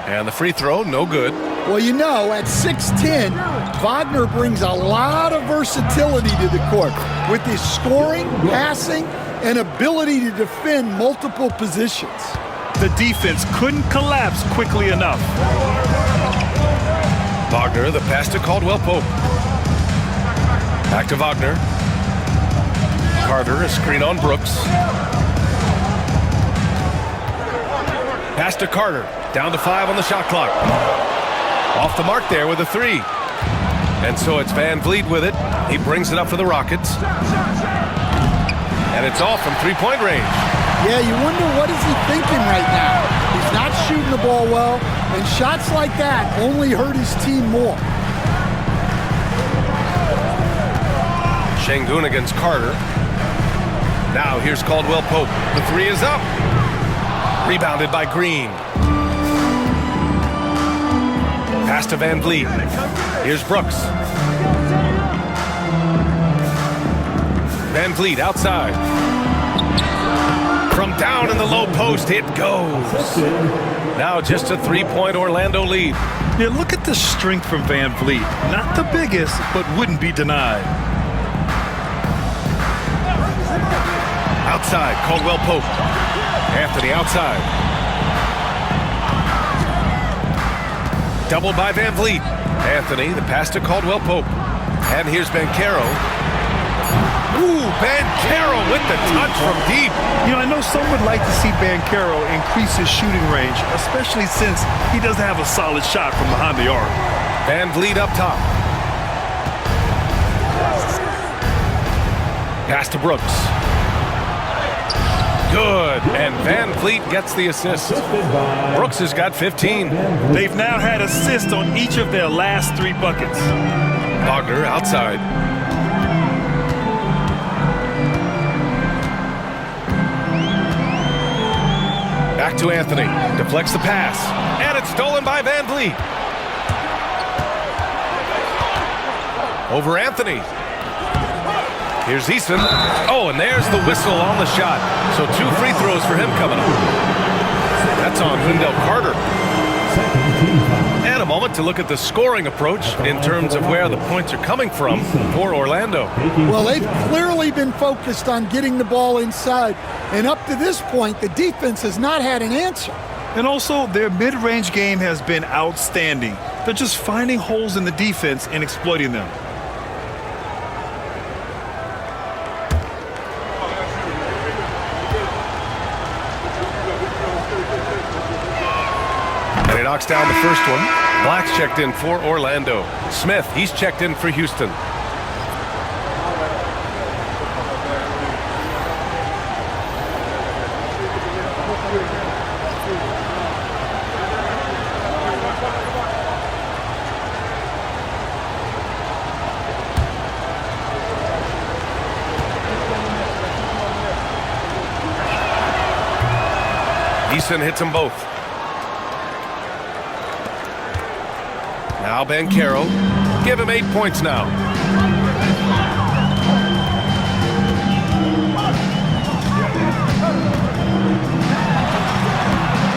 And the free throw, no good. Well, you know, at 6'10", Wagner brings a lot of versatility to the court with his scoring, passing, and ability to defend multiple positions. The defense couldn't collapse quickly enough. Wagner, the pass to Caldwell Pope. Back to Wagner. Carter, a screen on Brooks. Pass to Carter. Down to 5 on the shot clock. Off the mark there with a 3. And so it's Van Vliet with it. He brings it up for the Rockets. And it's off from 3-point range. Yeah, you wonder what is he thinking right now. He's not shooting the ball well, and shots like that only hurt his team more. Şengün against Carter. Now here's Caldwell Pope. The 3 is up. Rebounded by Green. Pass to Van Vliet. Here's Brooks. Van Vliet outside. From down in the low post, it goes. Now just a 3-point Orlando lead. Yeah, look at the strength from Van Vliet. Not the biggest, but wouldn't be denied. Outside, Caldwell Pope. Anthony outside. Doubled by Van Vliet. Anthony, the pass to Caldwell Pope. And here's Banchero. Ooh, Banchero with the touch from deep. You know, I know some would like to see Banchero increase his shooting range, especially since he doesn't have a solid shot from behind the arc. Van Vliet up top. Pass to Brooks. Good, and Van Vliet gets the assist. Brooks has got 15. They've now had assists on each of their last 3 buckets. Wagner outside. Back to Anthony. Deflects the pass. And it's stolen by Van Vliet. Over Anthony. Here's Easton. Oh, and there's the whistle on the shot. So 2 free throws for him coming up. That's on Wendell Carter. And a moment to look at the scoring approach in terms of where the points are coming from for Orlando. Well, they've clearly been focused on getting the ball inside. And up to this point, the defense has not had an answer. And also, their mid-range game has been outstanding. They're just finding holes in the defense and exploiting them. And he knocks down the first one. Black's checked in for Orlando. Smith, he's checked in for Houston. Eason hits them both. Now Banchero. Give him 8 points now.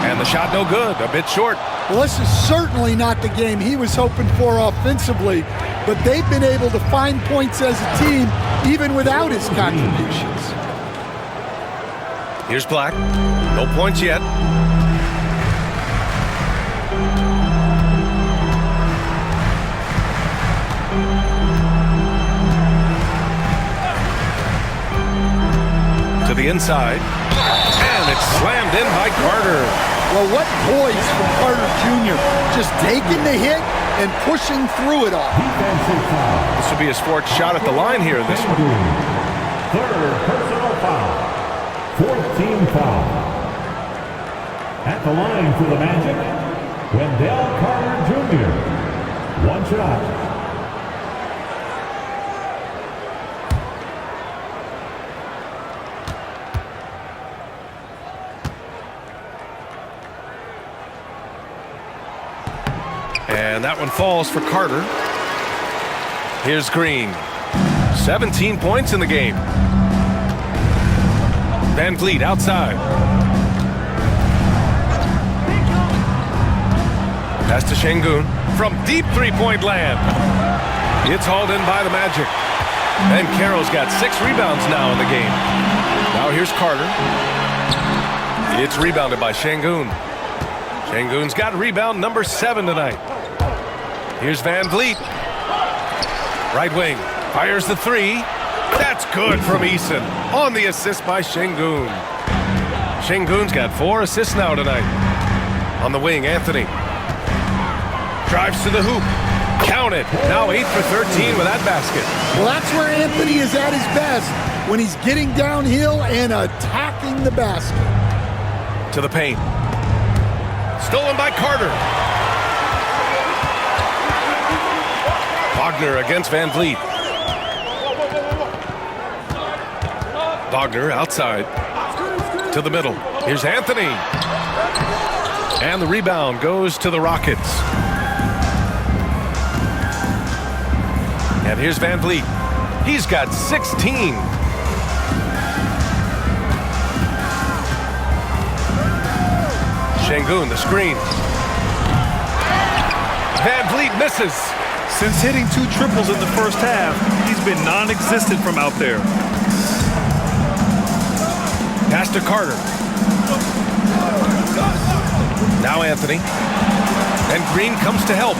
And the shot no good, a bit short. Well, this is certainly not the game he was hoping for offensively, but they've been able to find points as a team even without his contributions. Here's Black. No points yet. To the inside. And it's slammed in by Carter. Well, what poise from Carter Jr. Just taking the hit and pushing through it all. This will be a sports shot at the line here in this one. Third personal foul. 14th foul. At the line for the Magic, Wendell Carter Jr. One shot. And that one falls for Carter. Here's Green. 17 points in the game. Van Vliet outside. Pass to Şengün from deep three-point land. It's hauled in by the Magic. And Carroll's got 6 rebounds now in the game. Now here's Carter. It's rebounded by Şengün. Şengün's got rebound number 7 tonight. Here's Van Vliet. Right wing. Fires the 3. That's good from Eason. On the assist by Şengün. Şengün's got 4 assists now tonight. On the wing, Anthony. Drives to the hoop. Count it. Now 8 for 13 with that basket. Well, that's where Anthony is at his best, when he's getting downhill and attacking the basket. To the paint. Stolen by Carter. Wagner against Van Vliet. Wagner outside. To the middle. Here's Anthony. And the rebound goes to the Rockets. And here's Van Vliet. He's got 16. Şengün, the screen. Van Vliet misses. Since hitting 2 triples in the first half, he's been non-existent from out there. Pass to Carter. Now Anthony. And Green comes to help.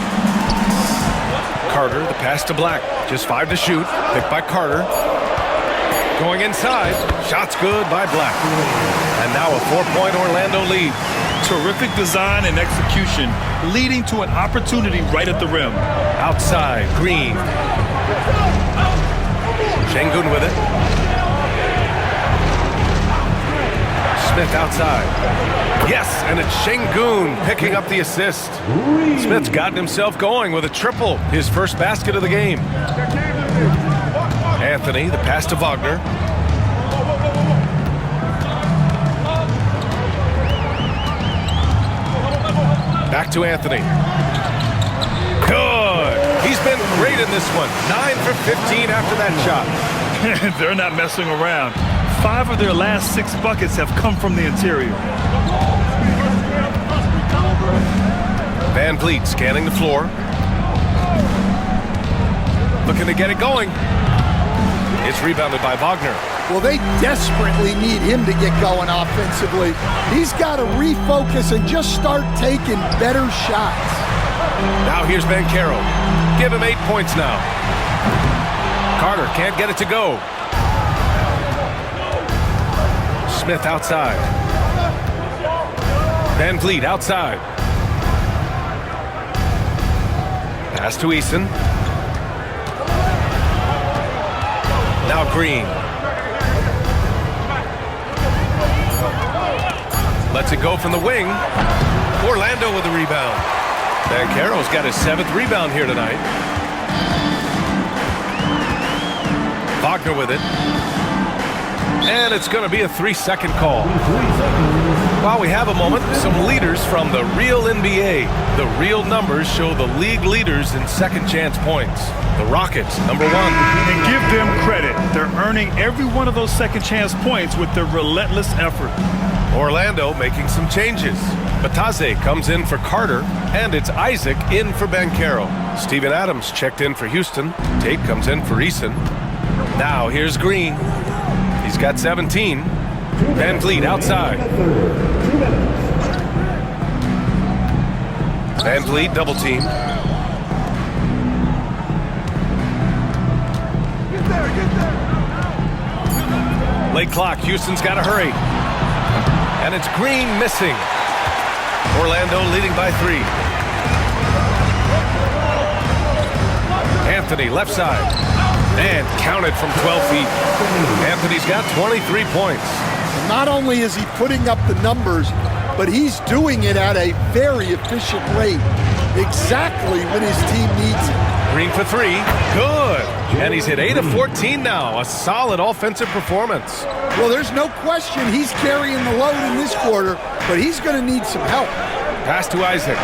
Carter, the pass to Black. Just 5 to shoot. Picked by Carter. Going inside. Shot's good by Black. And now a 4-point Orlando lead. Terrific design and execution, leading to an opportunity right at the rim. Outside, Green. Şengün with it. Smith outside. Yes, and it's Şengün picking up the assist. Smith's gotten himself going with a triple, his first basket of the game. Anthony, the pass to Wagner. Back to Anthony. Good. He's been great in this one. 9 for 15 after that shot. They're not messing around. 5 of their last 6 buckets have come from the interior. Van Vliet scanning the floor. Looking to get it going. It's rebounded by Wagner. Well, they desperately need him to get going offensively. He's got to refocus and just start taking better shots. Now here's Banchero. Give him 8 points now. Carter can't get it to go. Smith outside. Van Vliet outside. Pass to Eason. Now Green. Lets it go from the wing. Orlando with the rebound. Banchero's got his 7th rebound here tonight. Wagner with it. And it's going to be a 3-second call. While we have a moment, some leaders from the real NBA. The real numbers show the league leaders in second chance points. The Rockets, number 1. And give them credit. They're earning every one of those second chance points with their relentless effort. Orlando making some changes. Batase comes in for Carter, and it's Isaac in for Banchero. Steven Adams checked in for Houston. Tate comes in for Eason. Now here's Green. He's got 17. Van Vliet outside. Van Vliet double team. Late clock, Houston's got to hurry. And it's Green missing. Orlando leading by 3. Anthony left side. And counted from 12 feet. Anthony's got 23 points. Not only is he putting up the numbers, but he's doing it at a very efficient rate. Exactly when his team needs it. Green for 3. Good. And he's hit 8 of 14 now. A solid offensive performance. Well, there's no question he's carrying the load in this quarter, but he's going to need some help. Pass to Isaac.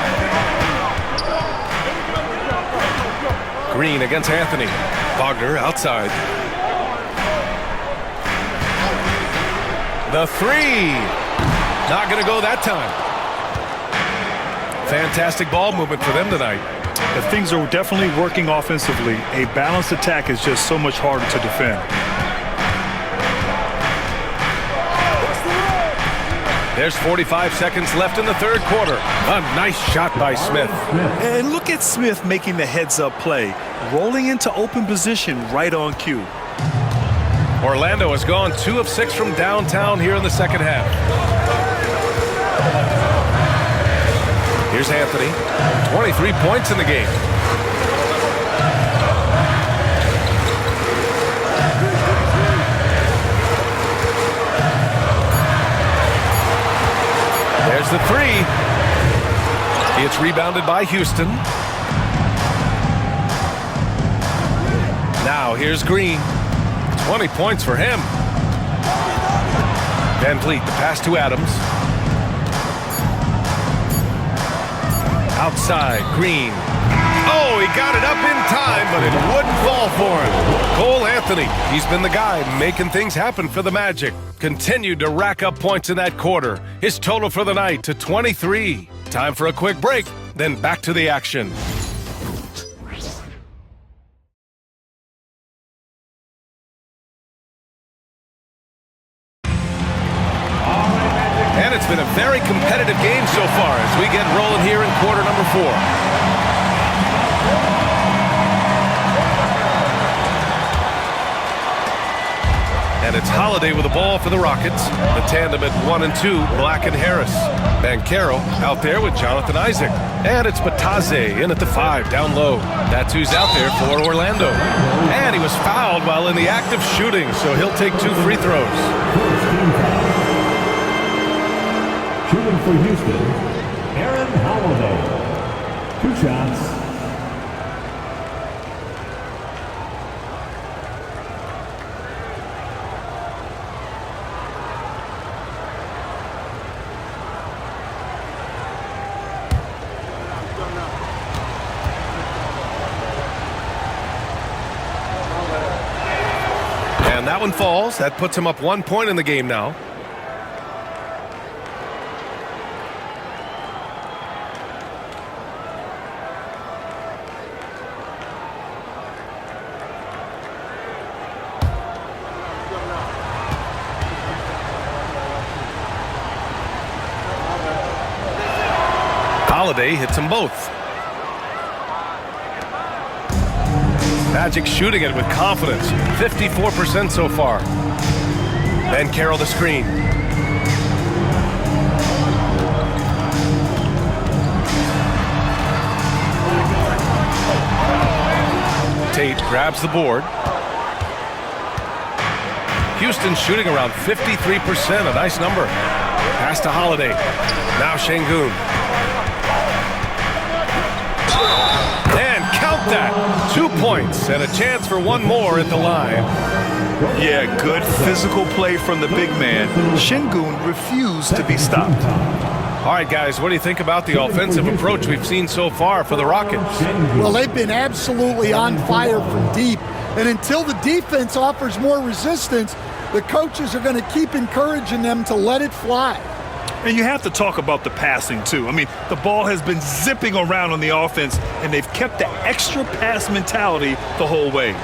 Green against Anthony. Wagner outside. The 3. Not going to go that time. Fantastic ball movement for them tonight. The things are definitely working offensively. A balanced attack is just so much harder to defend. There's 45 seconds left in the third quarter. A nice shot by Smith. And look at Smith making the heads-up play, rolling into open position right on cue. Orlando has gone 2 of 6 from downtown here in the second half. Here's Anthony. 23 points in the game. There's the 3. It's rebounded by Houston. Now here's Green. 20 points for him. Van Vliet, the pass to Adams. Outside, Green. Oh, he got it up in time, but it wouldn't fall for him. Cole Anthony, he's been the guy making things happen for the Magic. Continued to rack up points in that quarter. His total for the night to 23. Time for a quick break, then back to the action. And it's been a very competitive game so far as we get rolling here in quarter number 4. And it's Holiday with the ball for the Rockets. The tandem at 1 and 2, Black and Harris. Banchero out there with Jonathan Isaac. And it's Batase in at the 5, down low. That's who's out there for Orlando. And he was fouled while in the act of shooting, so he'll take 2 free throws. Shooting for Houston, Aaron Holiday. 2 shots. And that one falls. That puts him up 1 point in the game now. Holiday hits them both. Magic shooting it with confidence. 54% so far. Banchero the screen. Tate grabs the board. Houston shooting around 53%, a nice number. Pass to Holiday. Now Şengün. And count that. 2 points and a chance for one more at the line. Yeah, good physical play from the big man. Şengün refused to be stopped. All right, guys, what do you think about the offensive approach we've seen so far for the Rockets? Well, they've been absolutely on fire from deep. And until the defense offers more resistance, the coaches are going to keep encouraging them to let it fly. And you have to talk about the passing, too. I mean, the ball has been zipping around on the offense, and they've kept the extra pass mentality the whole way.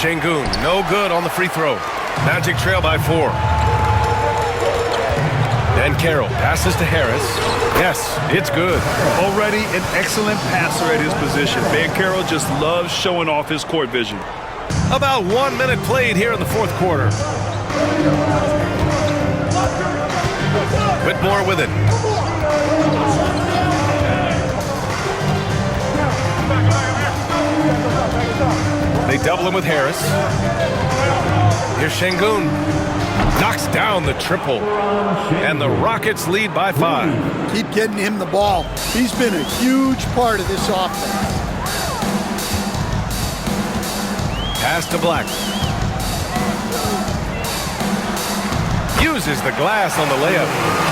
Şengün, no good on the free throw. Magic trail by 4. And Carroll passes to Harris. Yes, it's good. Already an excellent passer at his position. Carroll just loves showing off his court vision. About 1 minute played here in the fourth quarter. Whitmore with it. They double him with Harris. Here's Şengün. Knocks down the triple. And the Rockets lead by 5. Keep getting him the ball. He's been a huge part of this offense. Pass to Black. Uses the glass on the layup.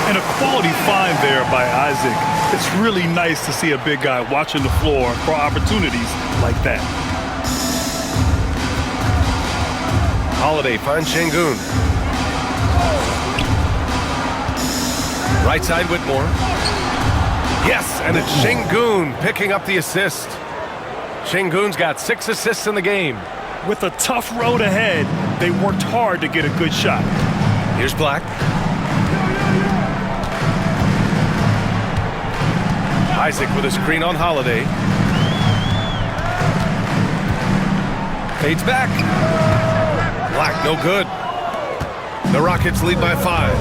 And a quality find there by Isaac. It's really nice to see a big guy watching the floor for opportunities like that. Holiday finds Şengün. Right side Whitmore. Yes, and it's Şengün picking up the assist. Şengün's got 6 assists in the game. With a tough road ahead, they worked hard to get a good shot. Here's Black. Isaac with a screen on Holiday. Fades back. Black, no good. The Rockets lead by 5.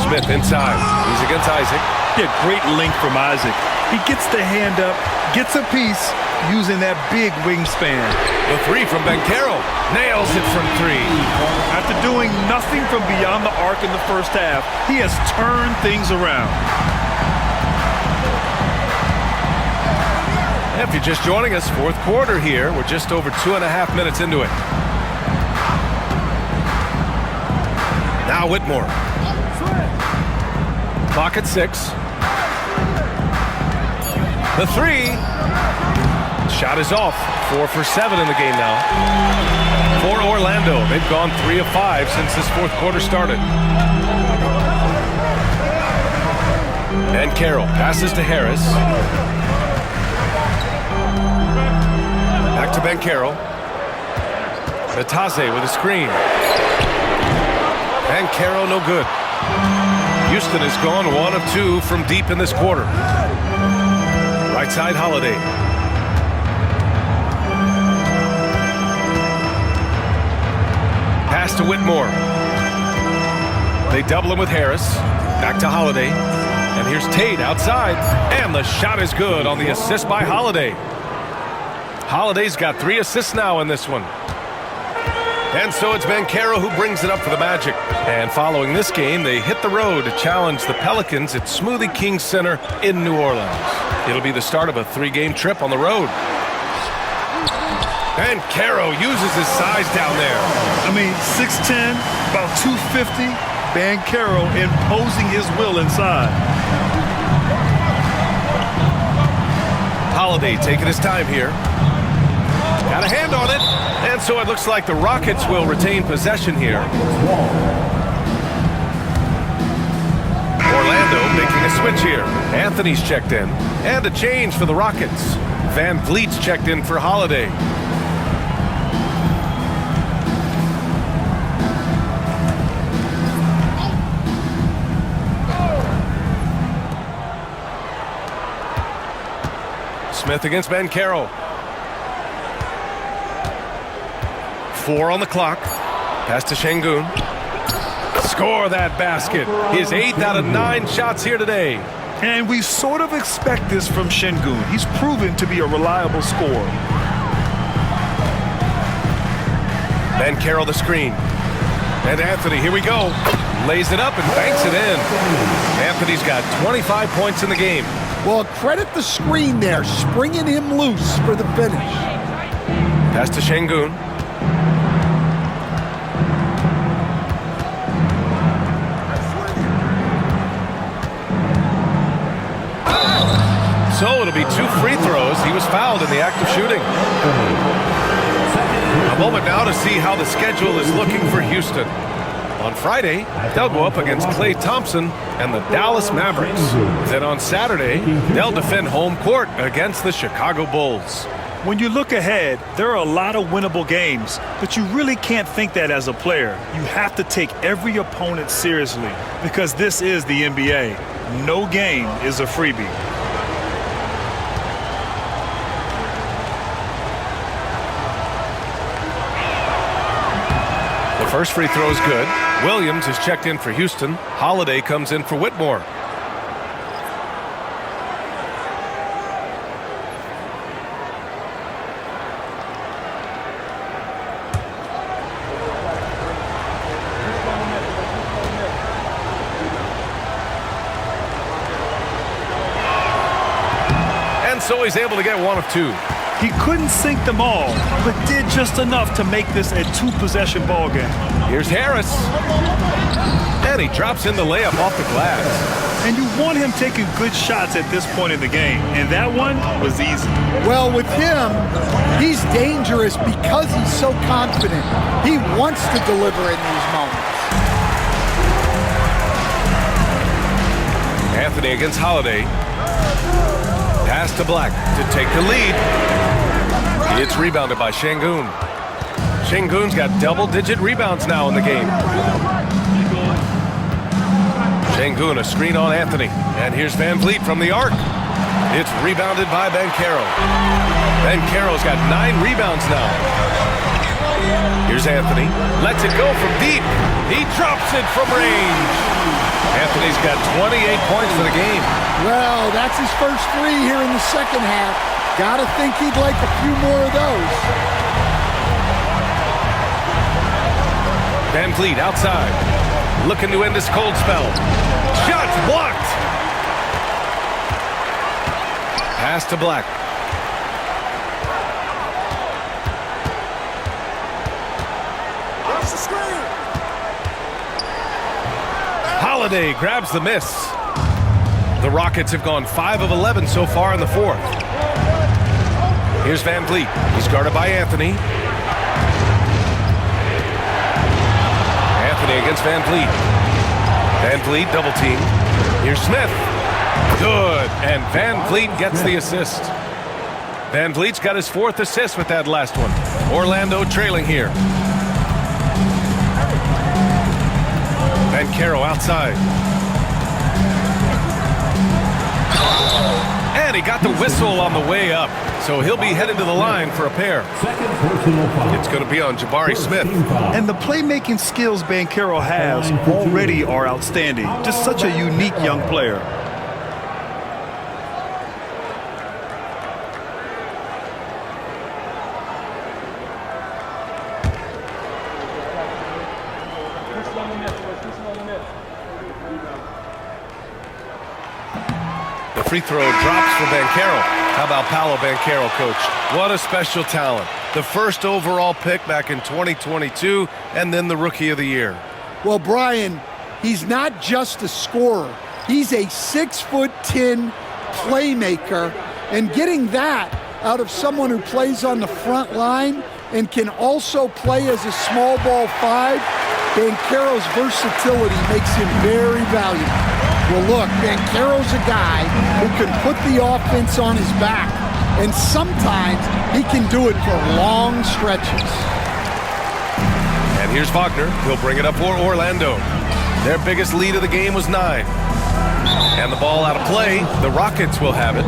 Smith inside. He's against Isaac. Yeah, great length from Isaac. He gets the hand up, gets a piece using that big wingspan. The 3 from Carroll. Nails it from 3. After doing nothing from beyond the arc in the first half, he has turned things around. If you're just joining us, fourth quarter here. We're just over 2.5 minutes into it. Now Whitmore. Clock at 6. The 3. Shot is off. 4 for 7 in the game now. For Orlando, they've gone 3 of 5 since this fourth quarter started. And Carroll passes to Harris. Back to Carroll. Nataze with a screen. Carroll no good. Houston has gone 1 of 2 from deep in this quarter. Right side Holiday. Pass to Whitmore. They double him with Harris. Back to Holiday. And here's Tate outside. And the shot is good on the assist by Holiday. Holiday's got 3 assists now in this one. And so it's Carroll who brings it up for the Magic. And following this game, they hit the road to challenge the Pelicans at Smoothie King Center in New Orleans. It'll be the start of a 3-game trip on the road. And Carroll uses his size down there. I mean, 6'10", about 250. Carroll imposing his will inside. Holiday taking his time here. Got a hand on it. And so it looks like the Rockets will retain possession here. Orlando making a switch here. Anthony's checked in. And a change for the Rockets. Van Vliet's checked in for Holiday. Smith against Carroll. 4 on the clock. Pass to Şengün. Score that basket. His 8th out of 9 shots here today. And we sort of expect this from Şengün. He's proven to be a reliable scorer. Carroll the screen. And Anthony, here we go. lays it up and banks it in. Anthony's got 25 points in the game. Well, credit the screen there, springing him loose for the finish. Pass to Şengün. So it'll be 2 free throws. He was fouled in the act of shooting. A moment now to see how the schedule is looking for Houston. On Friday, they'll go up against Klay Thompson and the Dallas Mavericks. Then on Saturday, they'll defend home court against the Chicago Bulls. When you look ahead, there are a lot of winnable games, but you really can't think that as a player. You have to take every opponent seriously because this is the NBA. No game is a freebie. The first free throw is good. Williams is checked in for Houston. Holiday comes in for Whitmore. And so he's able to get 1 of 2. He couldn't sink them all, but did just enough to make this a 2-possession ball game. Here's Harris. And he drops in the layup off the glass. And you want him taking good shots at this point in the game, and that one was easy. Well, with him, he's dangerous because he's so confident. He wants to deliver in these moments. Anthony against Holiday. Pass to Black to take the lead. It's rebounded by Şengün. Şengün's got double-digit rebounds now in the game. Şengün, a screen on Anthony. And here's Van Vliet from the arc. It's rebounded by Banchero. Banchero's got 9 rebounds now. Here's Anthony. Lets it go from deep. He drops it from range. Anthony's got 28 points for the game. Well, that's his first 3 here in the second half. Gotta think he'd like a few more of those. Van Vliet outside. Looking to end this cold spell. Shots blocked. Pass to Black. Holiday grabs the miss. The Rockets have gone 5 of 11 so far in the 4th. Here's Van Vliet. He's guarded by Anthony. Anthony against Van Vliet. Van Vliet double team. Here's Smith. Good. And Van Vliet gets the assist. Van Vliet's got his 4th assist with that last one. Orlando trailing here. Banchero outside. And he got the whistle on the way up. So he'll be headed to the line for a pair. It's going to be on Jabari Smith. And the playmaking skills Banchero has already are outstanding. Just such a unique young player. The free throw drops for Banchero. How about Paolo Banchero, coach? What a special talent. The first overall pick back in 2022, and then the Rookie of the Year. Well, Brian, he's not just a scorer. He's a 6'10" playmaker, and getting that out of someone who plays on the front line and can also play as a small ball 5, Banchero's versatility makes him very valuable. Well, look, Banchero's a guy who can put the offense on his back, and sometimes he can do it for long stretches. And here's Wagner. He'll bring it up for Orlando. Their biggest lead of the game was 9. And the ball out of play. The Rockets will have it.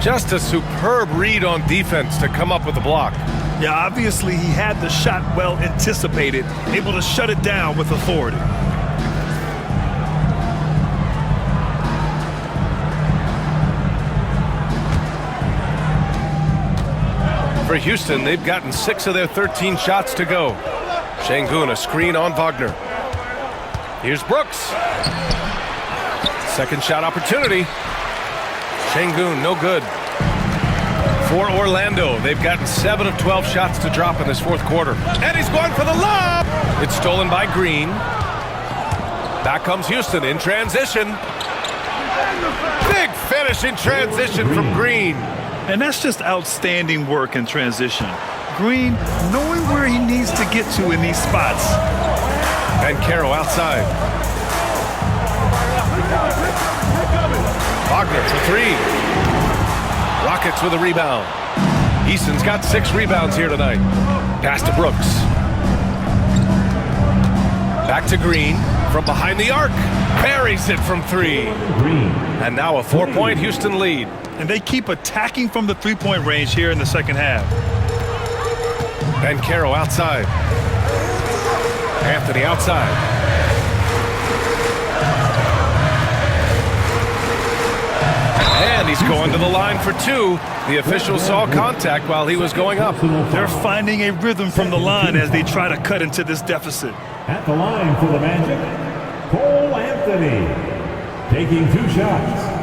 Just a superb read on defense to come up with the block. Yeah, obviously he had the shot well anticipated, able to shut it down with authority. For Houston, they've gotten 6 of their 13 shots to go. Şengün, a screen on Wagner. Here's Brooks. Second shot opportunity. Şengün, no good. For Orlando, they've gotten 7 of 12 shots to drop in this fourth quarter. And he's going for the lob. It's stolen by Green. Back comes Houston in transition. Big finish in transition from Green. And that's just outstanding work in transition. Green knowing where he needs to get to in these spots. And Caro outside. Wagner for three. Rockets with a rebound. Easton's got 6 rebounds here tonight. Pass to Brooks. Back to Green from behind the arc. Buries it from 3. And now a 4-point Houston lead. And they keep attacking from the three-point range here in the second half. And Caro outside. Anthony outside. And he's going to the line for 2. The official saw contact while he was going up. They're finding a rhythm from the line as they try to cut into this deficit. At the line for the Magic, Cole Anthony, taking 2 shots.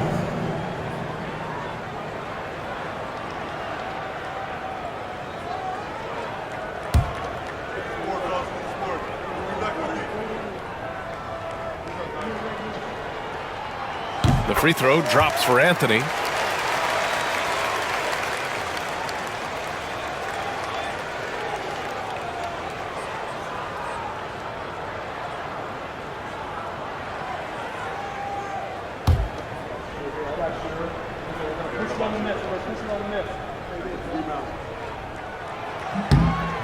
The free throw drops for Anthony.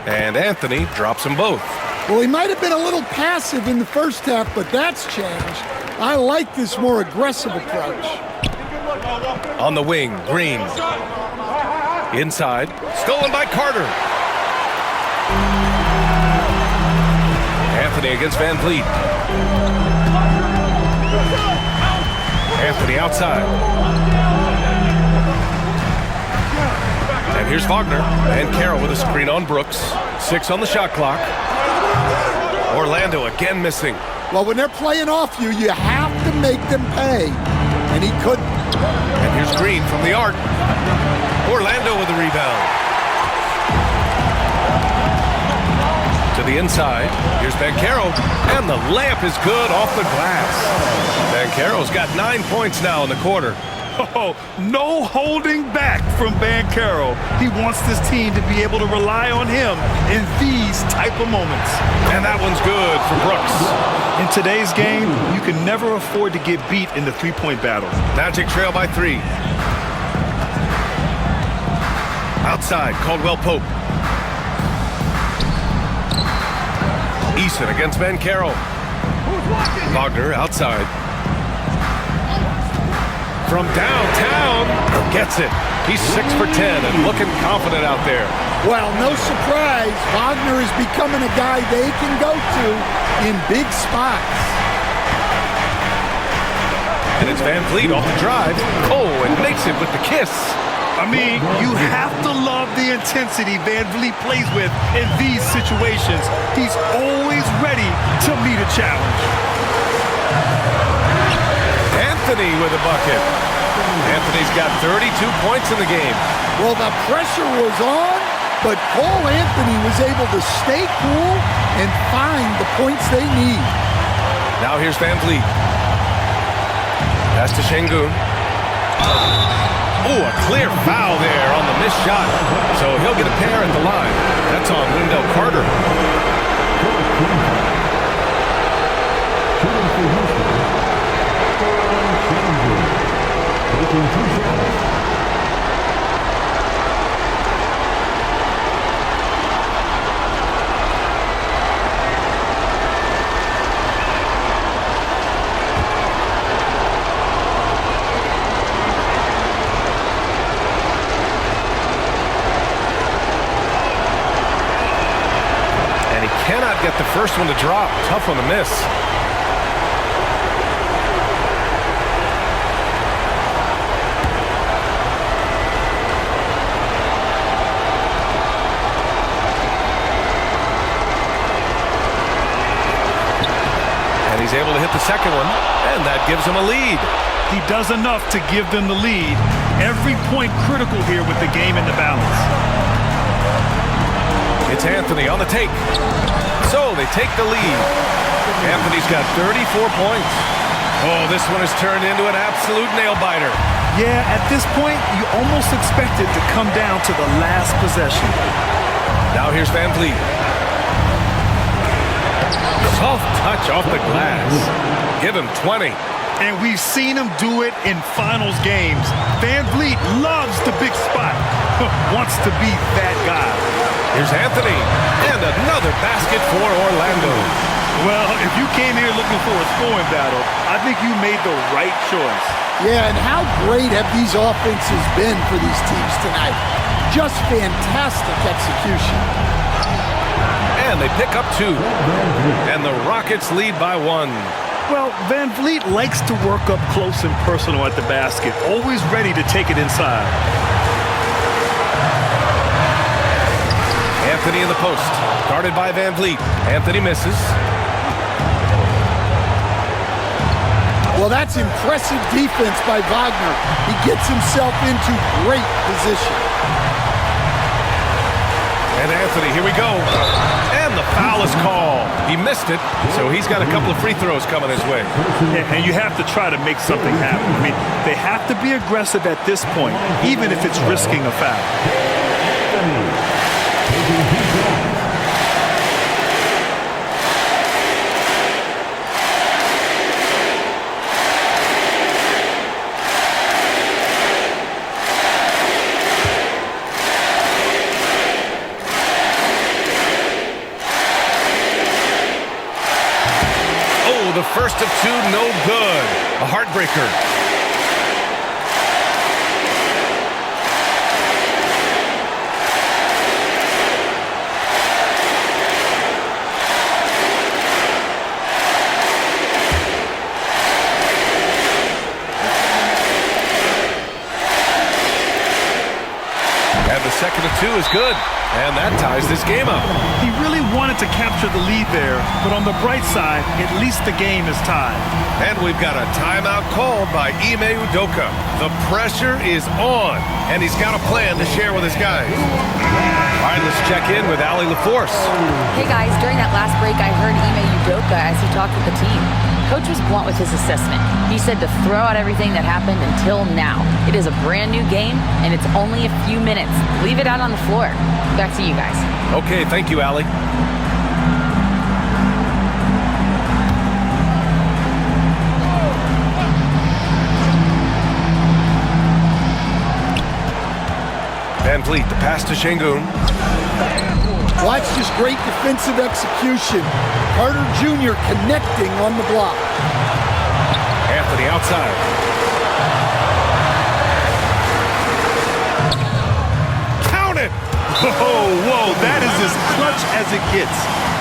And Anthony drops them both. Well, he might have been a little passive in the first half, but that's changed. I like this more aggressive approach. On the wing, Green. Inside, stolen by Carter. Anthony against Van Vliet. Anthony outside. And here's Wagner and Caro with a screen on Brooks. 6 on the shot clock. Orlando again missing. Well, when they're playing off you, you have to make them pay. And he couldn't. And here's Green from the arc. Orlando with the rebound. To the inside. Here's Banchero. And the layup is good off the glass. Banchero's got 9 points now in the quarter. Oh, no holding back from Banchero. He wants this team to be able to rely on him in these type of moments. And that one's good for Brooks. In today's game, you can never afford to get beat in the three-point battle. Magic trail by 3. Outside, Caldwell Pope. Easton against Banchero. Wagner outside. From downtown, gets it. He's 6 for 10 and looking confident out there. Well, no surprise, Wagner is becoming a guy they can go to in big spots. And it's Van Vliet off the drive. Cole and makes it with the kiss. I mean, you have to love the intensity Van Vliet plays with in these situations. He's always ready to meet a challenge. Anthony with a bucket. Anthony's got 32 points in the game. Well, the pressure was on, but Cole Anthony was able to stay cool and find the points they need. Now here's Van Vliet. Pass to Şengün. Oh, a clear foul there on the missed shot. So he'll get a pair at the line. That's on Wendell Carter. And he cannot get the first one to drop. Tough one to miss. second one, and that gives him a lead. He does enough to give them the lead. Every point critical here with the game in the balance. It's Anthony on the take. So they take the lead. Anthony's got 34 points. Oh, this one has turned into an absolute nail-biter. Yeah, at this point, you almost expect it to come down to the last possession. Now here's Van Vliet. Soft touch off the glass. Give him 20. And we've seen him do it in finals games. Van Vliet loves the big spot. Wants to be that guy. Here's Anthony. And another basket for Orlando. Well, if you came here looking for a scoring battle, I think you made the right choice. Yeah, and how great have these offenses been for these teams tonight? Just fantastic execution. And they pick up 2. And the Rockets lead by 1. Well, Van Vliet likes to work up close and personal at the basket, always ready to take it inside. Anthony in the post, guarded by Van Vliet. Anthony misses. Well, that's impressive defense by Wagner. He gets himself into great position. And Anthony, here we go. And the foul is called. He missed it, so he's got a couple of free throws coming his way. And you have to try to make something happen. I mean, they have to be aggressive at this point, even if it's risking a foul. The first of 2, no good. A heartbreaker. And the second of 2 is good. And that ties this game up. He really wanted to capture the lead there, but on the bright side, at least the game is tied. And we've got a timeout called by Ime Udoka. The pressure is on, and he's got a plan to share with his guys. All right, let's check in with Allie LaForce. Hey guys, during that last break, I heard Ime Udoka as he talked with the team. Coach was blunt with his assessment. He said to throw out everything that happened until now. It is a brand new game, and it's only a few minutes. Leave it out on the floor. Back to you guys. Okay, thank you, Allie. Van Vliet, the pass to Şengün. Watch this great defensive execution. Carter Jr. connecting on the block. Anthony outside. Count it! Whoa, that is as clutch as it gets.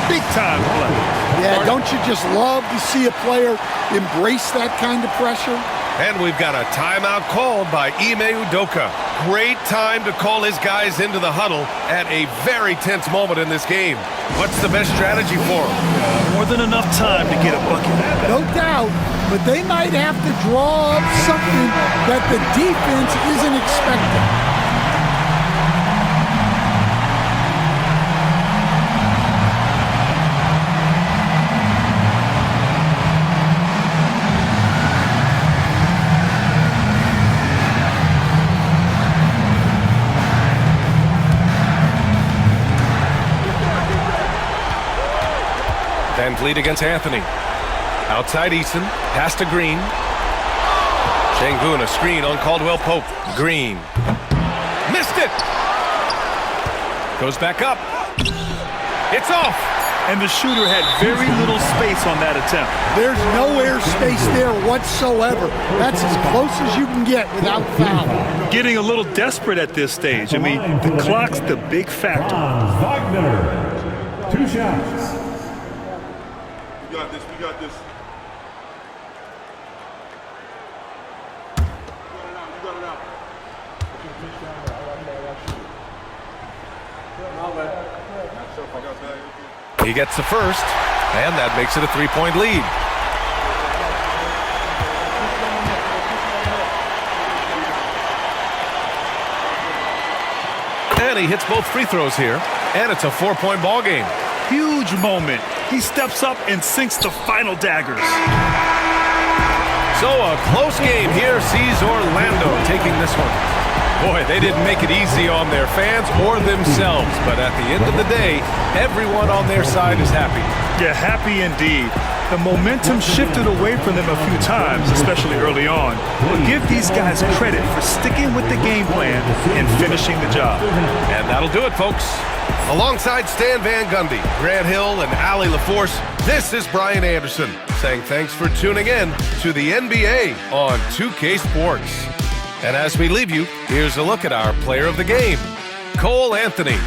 Big time play. Yeah, don't you just love to see a player embrace that kind of pressure? And we've got a timeout called by Ime Udoka. Great time to call his guys into the huddle at a very tense moment in this game. What's the best strategy for him? More than enough time to get a bucket. No doubt, but they might have to draw up something that the defense isn't expecting. Van Vliet against Anthony. Outside Eason. Pass to Green. Şengün, a screen on Caldwell Pope. Green. Missed it! Goes back up. It's off! And the shooter had very little space on that attempt. There's no air space there whatsoever. That's as close as you can get without fouling. Getting a little desperate at this stage. I mean, the clock's the big factor. Wagner, 2 shots. We got this. You got it out. He gets the first, and that makes it a 3-point lead. And he hits both free throws here. And it's a 4-point ball game. Huge moment. He steps up and sinks the final daggers. So a close game here sees Orlando taking this one. Boy, they didn't make it easy on their fans or themselves, but at the end of the day, everyone on their side is happy. Yeah, happy indeed. The momentum shifted away from them a few times, especially early on. But give these guys credit for sticking with the game plan and finishing the job. And that'll do it, folks. Alongside Stan Van Gundy, Grant Hill, and Allie LaForce, this is Brian Anderson saying thanks for tuning in to the NBA on 2K Sports. And as we leave you, here's a look at our player of the game, Cole Anthony.